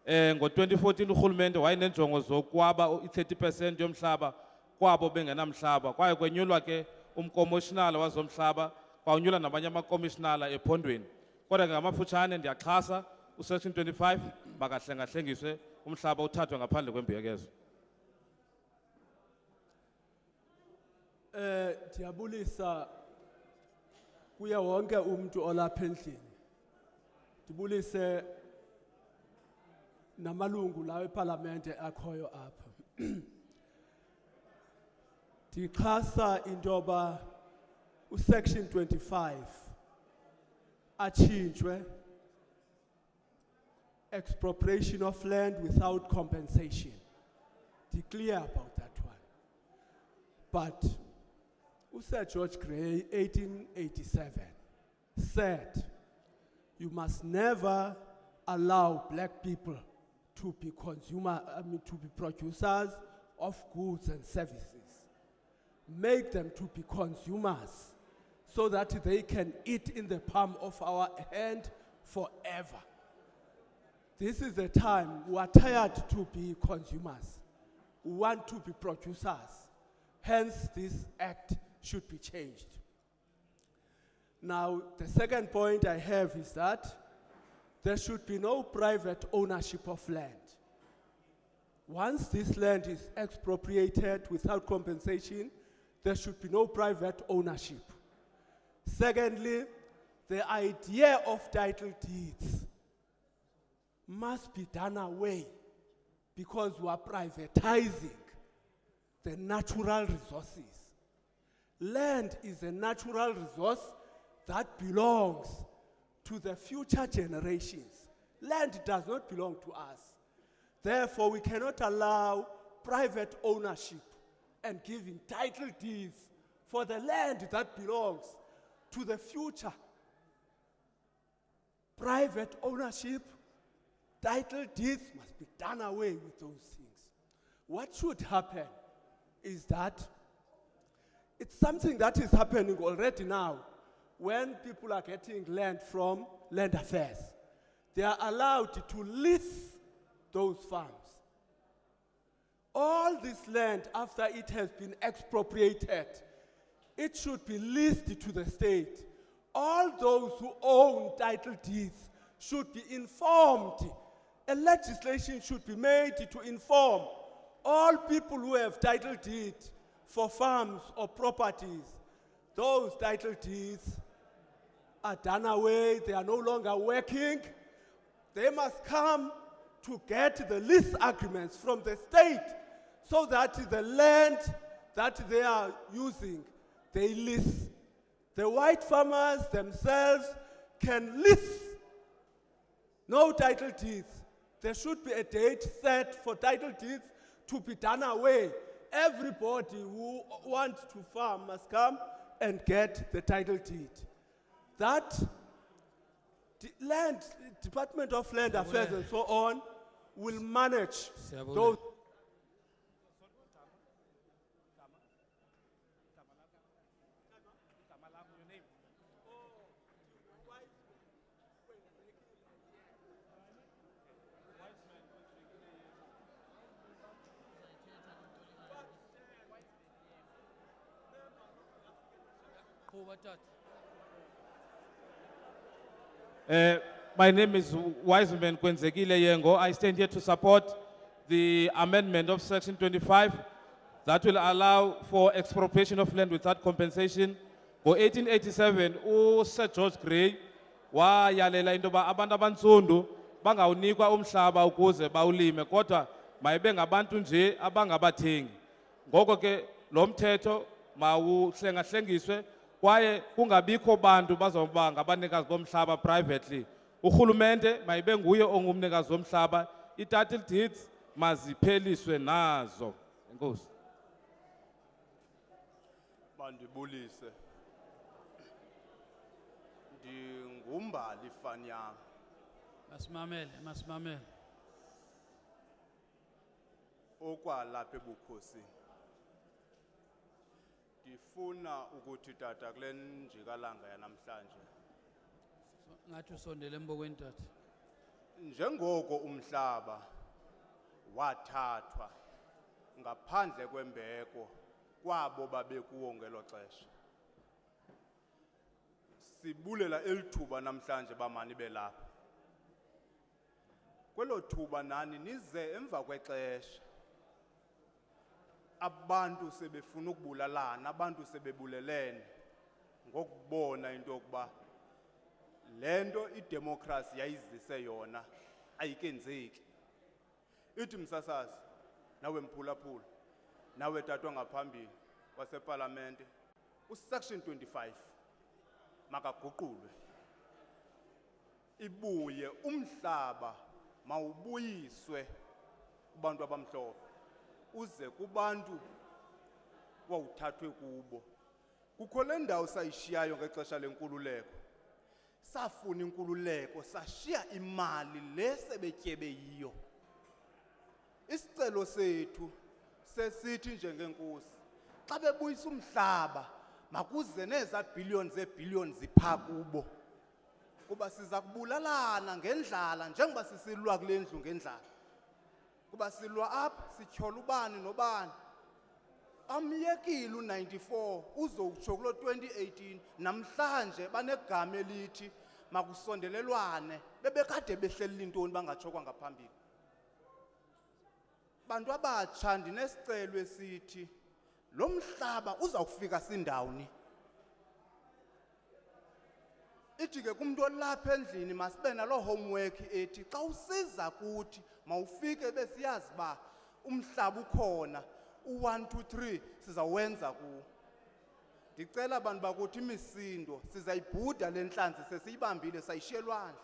Ngo-2014 urhulumente wayeneenjongo zokwaba i-30% yomhlaba kwabo bengenamhlaba. Kwaye kwenyulwa ke umkomishinala wazomhlaba, kwanyulwa nabanye amakomishinala ephondweni. Kodwa ngamafutshane ndiyaxhasa usection 25 makahlengahlengiswe umhlaba uthathwe ngaphandle kwembuyekezo. Ndiyabulisa kuye wonke umuntu olapha endlini. Ndibulise namalungu lawo eParlamente akhoyo apha. Ndixhasa into yoba usection 25 atshintshwe, expropriation of land without compensation. Clear about that one. But Sir George Gray, 1887, said, you must never allow black people to be to be producers of goods and services. Make them to be consumers so that they can eat in the palm of our hand forever. This is the time we are tired to be consumers. We want to be producers. Hence, this act should be changed. Now, the second point I have is that there should be no private ownership of land. Once this land is expropriated without compensation, there should be no private ownership. Secondly, the idea of title deeds must be done away because we are privatizing the natural resources. Land is a natural resource that belongs to the future generations. Land does not belong to us. Therefore, we cannot allow private ownership and giving title deeds for the land that belongs to the future. Private ownership, title deeds must be done away with those things. What should happen is that it's something that is happening already now when people are getting land from land affairs. They are allowed to lease those farms. All this land, after it has been expropriated, it should be leased to the state. All those who own title deeds should be informed. A legislation should be made to inform all people who have title deeds for farms or properties. Those title deeds are done away, they are no longer working. They must come to get the lease agreements from the state so that the land that they are using, they lease. The white farmers themselves can lease. No title deeds. There should be a date set for title deeds to be done away. Everybody who wants to farm must come and get the title deed. That Department of Land Affairs and so on will manage those. My name is Wiseman Kwenzekile Yengo. I stand here to support the amendment of Section 25 that will allow for expropriation of land without compensation. Ngo-1887, Sir George Grey wayalela into yoba abantu abantsundu bangawunikwa umhlaba ukuze bawulime kodwa mayibe ngabantu nje abangabathengi. Ngoko ke lo mthetho mawuhlengahlengiswe kwaye kungabikho bantu bazoba ngabanikazi bomhlaba privately. Urhulumente mayibe nguye ongumnikazi womhlaba, i-title deeds mazipheliswe nazo. Enkosi. Mandibulise. Ndingumbali Fanyang. Masimamele. Okwalapha ebukhosini. Ndifuna ukuthi tata kule njikalanga yanamhlanje. Ngathi usondele embokweni tata. Njengoko umhlaba wathathwa ngaphandle kwembeko kwabo babekuwo ngelo xesha. Sibulela elithuba namhlanje bamani belapha. Kwelo thuba nani nize emva kwexesha. Abantu sebefuna ukubulalana, abantu sebebulelene ngokubona into yokuba lento idemocracy yayizise yona ayikenzeki. Ithi msasazi nawe mphulaphula nawe tatwa ngaphambili waseParlamente usection 25 makaguqulwe. Ibuye umhlaba mawubuyiswe kubantu abamhlophe uze kubantu wawuthathwe kubo. Kukho le ndawo sayishiyayo ngexesha lenkululeko. Safuna inkululeko, sashiya imali le sebetyebe yiyo. Isicelo sethu sesithi njengenkosi, xa bebuyisa umhlaba makuze neza billions zipha kubo. Kuba siza kubulalana ngendlala njengoba sisilwa kule ndlu ngendlala. Kuba silwa apha sityhola ubani nobani. Amyekile u94 uzokutsho kulo 2018 namhlanje banegama elithi makusondelelwane bebekade behleli intoni bangatsho kwangaphambili. Bantu abatsha ndinesicelo esithi lo mhlaba uzawufika sindawuni. Ithi ke kumuntu olapha endlini masibe nalo homework ethi xa usiza kuthi mawufike besiyazi ba umhlaba ukhona u1 2 3 sizawenza ku. Ndicela abantu bakuthi imisindo sizayibhuda lenhlanzi sesiyibambile sayishiyelwandle.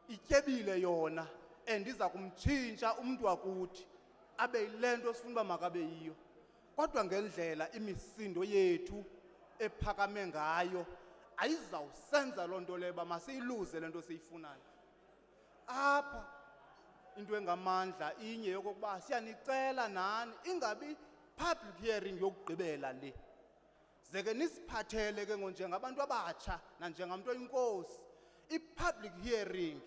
Ityebile yona endiza kumtshintsha umuntu wakuthi abe yilento sifuna uba makabe yiyo. Kodwa ngendlela imisindo yethu ephakame ngayo ayizawusenza loo nto leba masiyiluze lento siyifunayo. Apha into engamandla inye yokokuba siyanicela nani ingabi public hearing yokugqibela le. Zeke nisiphathele ke njengabantu abatsha nanjengamuntu oyinkosi i-public hearing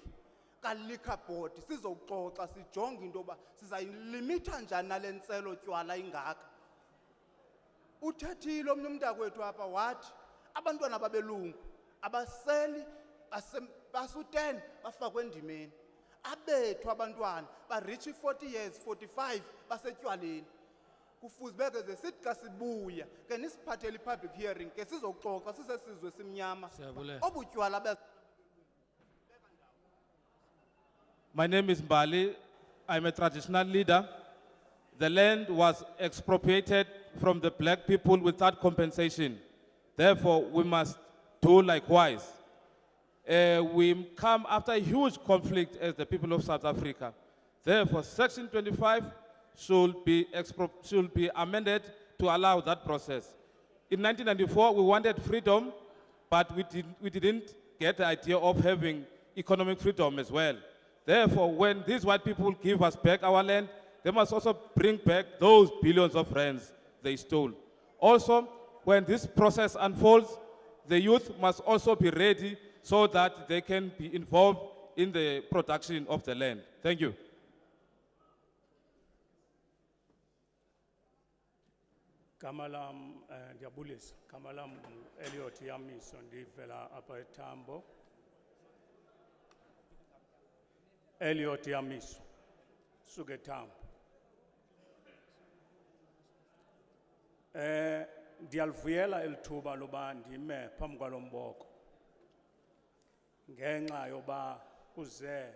ka-liquor board sizoxoxa sijonge into yoba sizayilimita njani nale ntselo tywala ingaka. Uthethile omnye umntakwethu apha wathi abantwana babelungu abaseli basu-10 bafakwe endimeni. Abethu abantwana barichi 40 years 45 basetywaleni. Kufuze beke ze sithi xa sibuya ke nisiphathele i-public hearing ke sizoxoxa sisesizwe simnyama. Obutywala My name is Mbali. I'm a traditional leader. The land was expropriated from the black people without compensation. Therefore, we must do likewise. We come after a huge conflict as the people of South Africa. Therefore, Section 25 should be amended to allow that process. In 1994, we wanted freedom, but we didn't get the idea of having economic freedom as well. Therefore, when these white people give us back our land, they must also bring back those billions of rands they stole. Also, when this process unfolds, the youth must also be ready so that they can be involved in the production of the land. Thank you. Kamalam Diabulis, Kamalam Elliot Yamis on the Vela Upper Tambo. Elliot Yamis, Sugetam. Ndiyalivuyela elithuba loba ndime phambi kwalo mboko. Ngenxa yoba kuze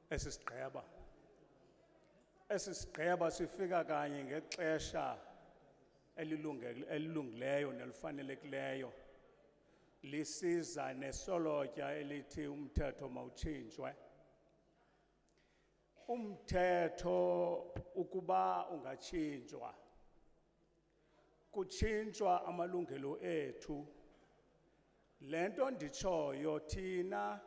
esi sigqeba. Esi sigqeba sifika kanye ngexesha elilungileyo nelifanelekileyo. Lisiza nesolotya elithi umthetho mawutshintshwe. Umthetho ukuba ungatshintshwa. Kutshintshwa amalungelo ethu. Lento nditshoyo thina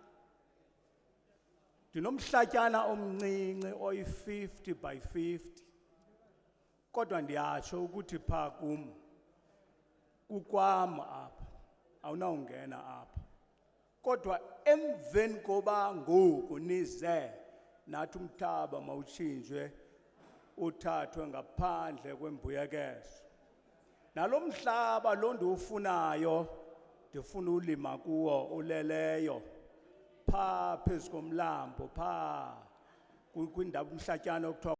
ndinomhlatyana omncinci oyi-50 by 50. Kodwa ndiyatsho ukuthi phaa kum kukwam apha awunawungena apha. Kodwa emveni koba ngoku nize nathi umhlaba mawutshintshwe uthathwe ngaphandle kwembuyekezo. Nalo mhlaba lo ndiwufunayo ndifuna ulima kuwo uleleyo phaa phezu komlambo phaa kwindawo umhlatyana okuthiwa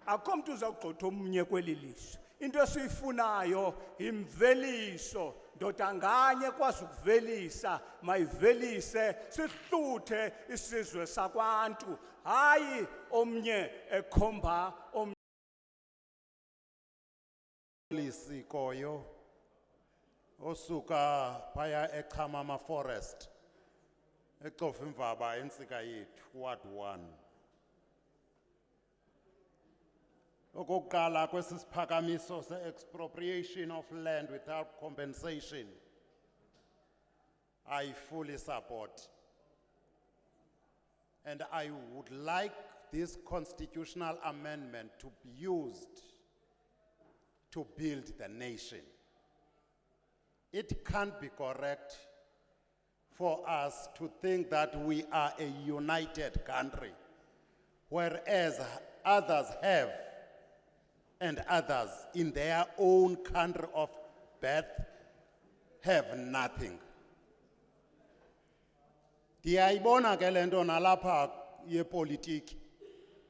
akho mntu uzawugxotha omnye kweli lizwe. Into esiyifunayo imveliso. Ndoda nganye ekwazi ukuvelisa mayivelise sihluthe isizwe sakwantu hayi omnye ekhomba omnye. Lisikoyo osuka phaya eChamama Forest ecofa imvaba entsika yethu Ward 1. Okokuqala kwesi siphakamiso se-expropriation of land without compensation, I fully support. And I would like this constitutional amendment to be used to build the nation. It can't be correct for us to think that we are a united country, whereas others have, and others in their own country of birth have nothing. Ndiyayibona ke lento nalapha yepolitiki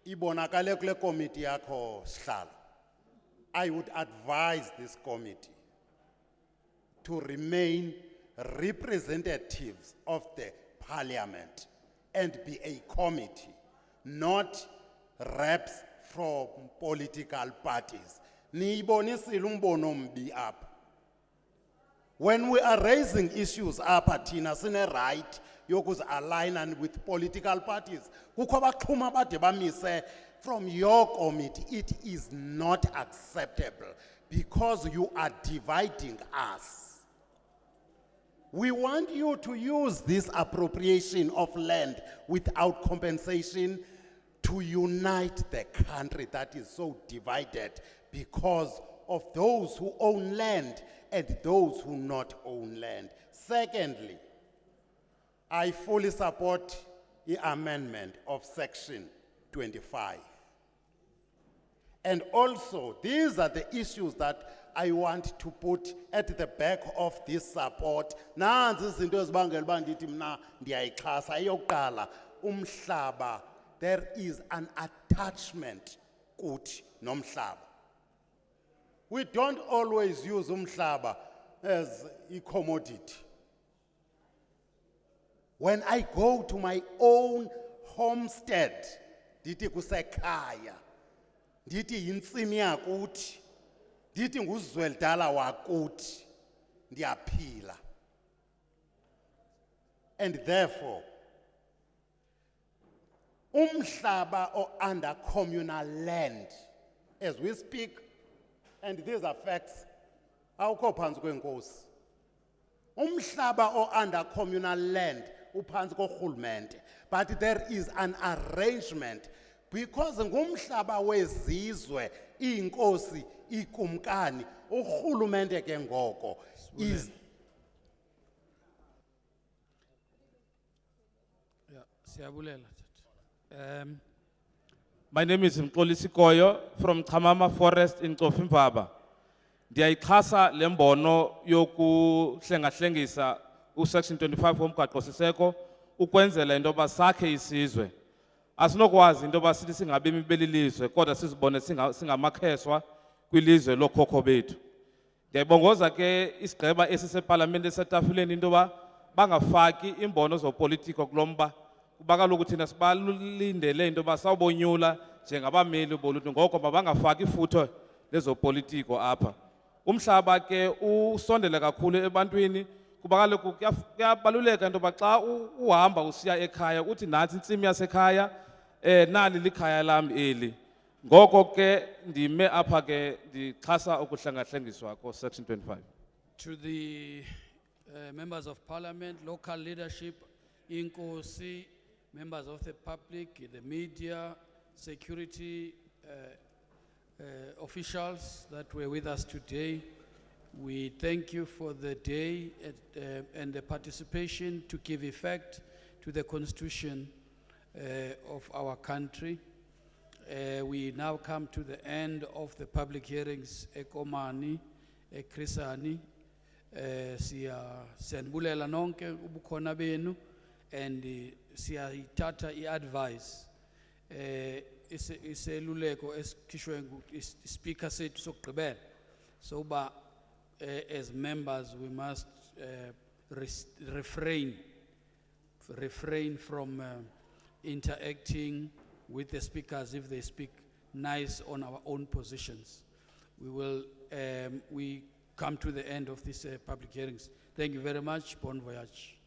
ibonakale kule committee yakho sihlalo. I would advise this committee to remain representatives of the parliament and be a committee, not reps from political parties. Niyibonisile umbono mbi apha. When we are raising issues apha thina sine right yokuzi align with political parties. Kukho abaxhuma bade bamise from your committee. It is not acceptable because you are dividing us. We want you to use this appropriation of land without compensation to unite the country that is so divided because of those who own land and those who not own land. Secondly, I fully support the amendment of section 25. And also, these are the issues that I want to put at the back of this support. Nanzi izinto ezibangela uba ndithi mna ndiyayixhasa. Eyokuqala, umhlaba, there is an attachment kuthi nomhlaba. We don't always use umhlaba as a commodity. When I go to my own homestead, ndithi kusekhaya, ndithi yintsimi yakuthi, ndithi nguzweldala wakuthi, ndiyaphila. And therefore, umhlaba or under communal land, as we speak, and these are facts, awukho phansi kwenkosi. Umhlaba or under communal land, uphansi korhulumente. But there is an arrangement because ngumhlaba wezizwe, inkosi, ikumkani, urhulumente ke ngoko is. Siyabulela. My name is Mxolisi from Chamama Forest in Xofimvaba. Ndiyayixhasa le mbono yokuhlengahlengisa usection 25 womgaqo-siseko ukwenzela into yoba sakhe isizwe. Asinokwazi into yoba sithi singabemi beli lizwe kodwa sizibone singamakheswa kwilizwe lokhokho bethu. Ndiyayibongoza ke isigqeba esiseParliament esetafuleni into yoba bangafaki imbono zopolitiko kulomba kuba kaloku thina sibalindele into yoba sawubonyula njengabameli boluntu ngoko mabangafaki ifuthe lezopolitiko apha. Umhlaba ke usondele kakhulu ebantwini kuba kaloku kuyabaluleka into yoba xa uhamba usiya ekhaya uthi nantsi intsimi yasekhaya nali likhaya lam eli. Ngoko ke ndime apha ke ndixhasa ukuhlengahlengiswa ko-Section 25. To the members of parliament, local leadership, inkosi, members of the public, the media, security officials that were with us today, we thank you for the day and the participation to give effect to the constitution of our country. We now come to the end of the public hearings eKomani, eKrisani. Siyanbulela nonke ubukhona benu and siyayithatha i-advice iseluleko esikhishwe speaker sethu sokugqibela. So as members we must refrain from interacting with the speakers if they speak nice on our own positions. We come to the end of these public hearings. Thank you very much. Bon voyage.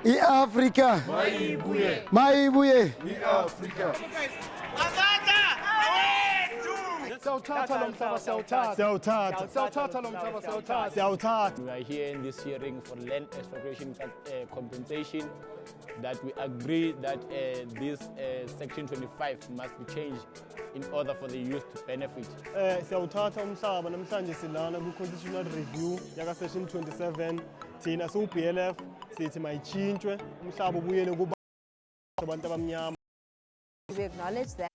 I-Africa mayibuye I-Africa We are here in this hearing for land expropriation compensation that we agree that this section 25 must be changed in order for the youth to benefit. Siyawuthatha umhlaba namhlanje silana ku-constitutional review yaka section 27 thina siwu-BLF sithi mayitshintshwe umhlaba ubuyele kubantu abamnyama. We acknowledge that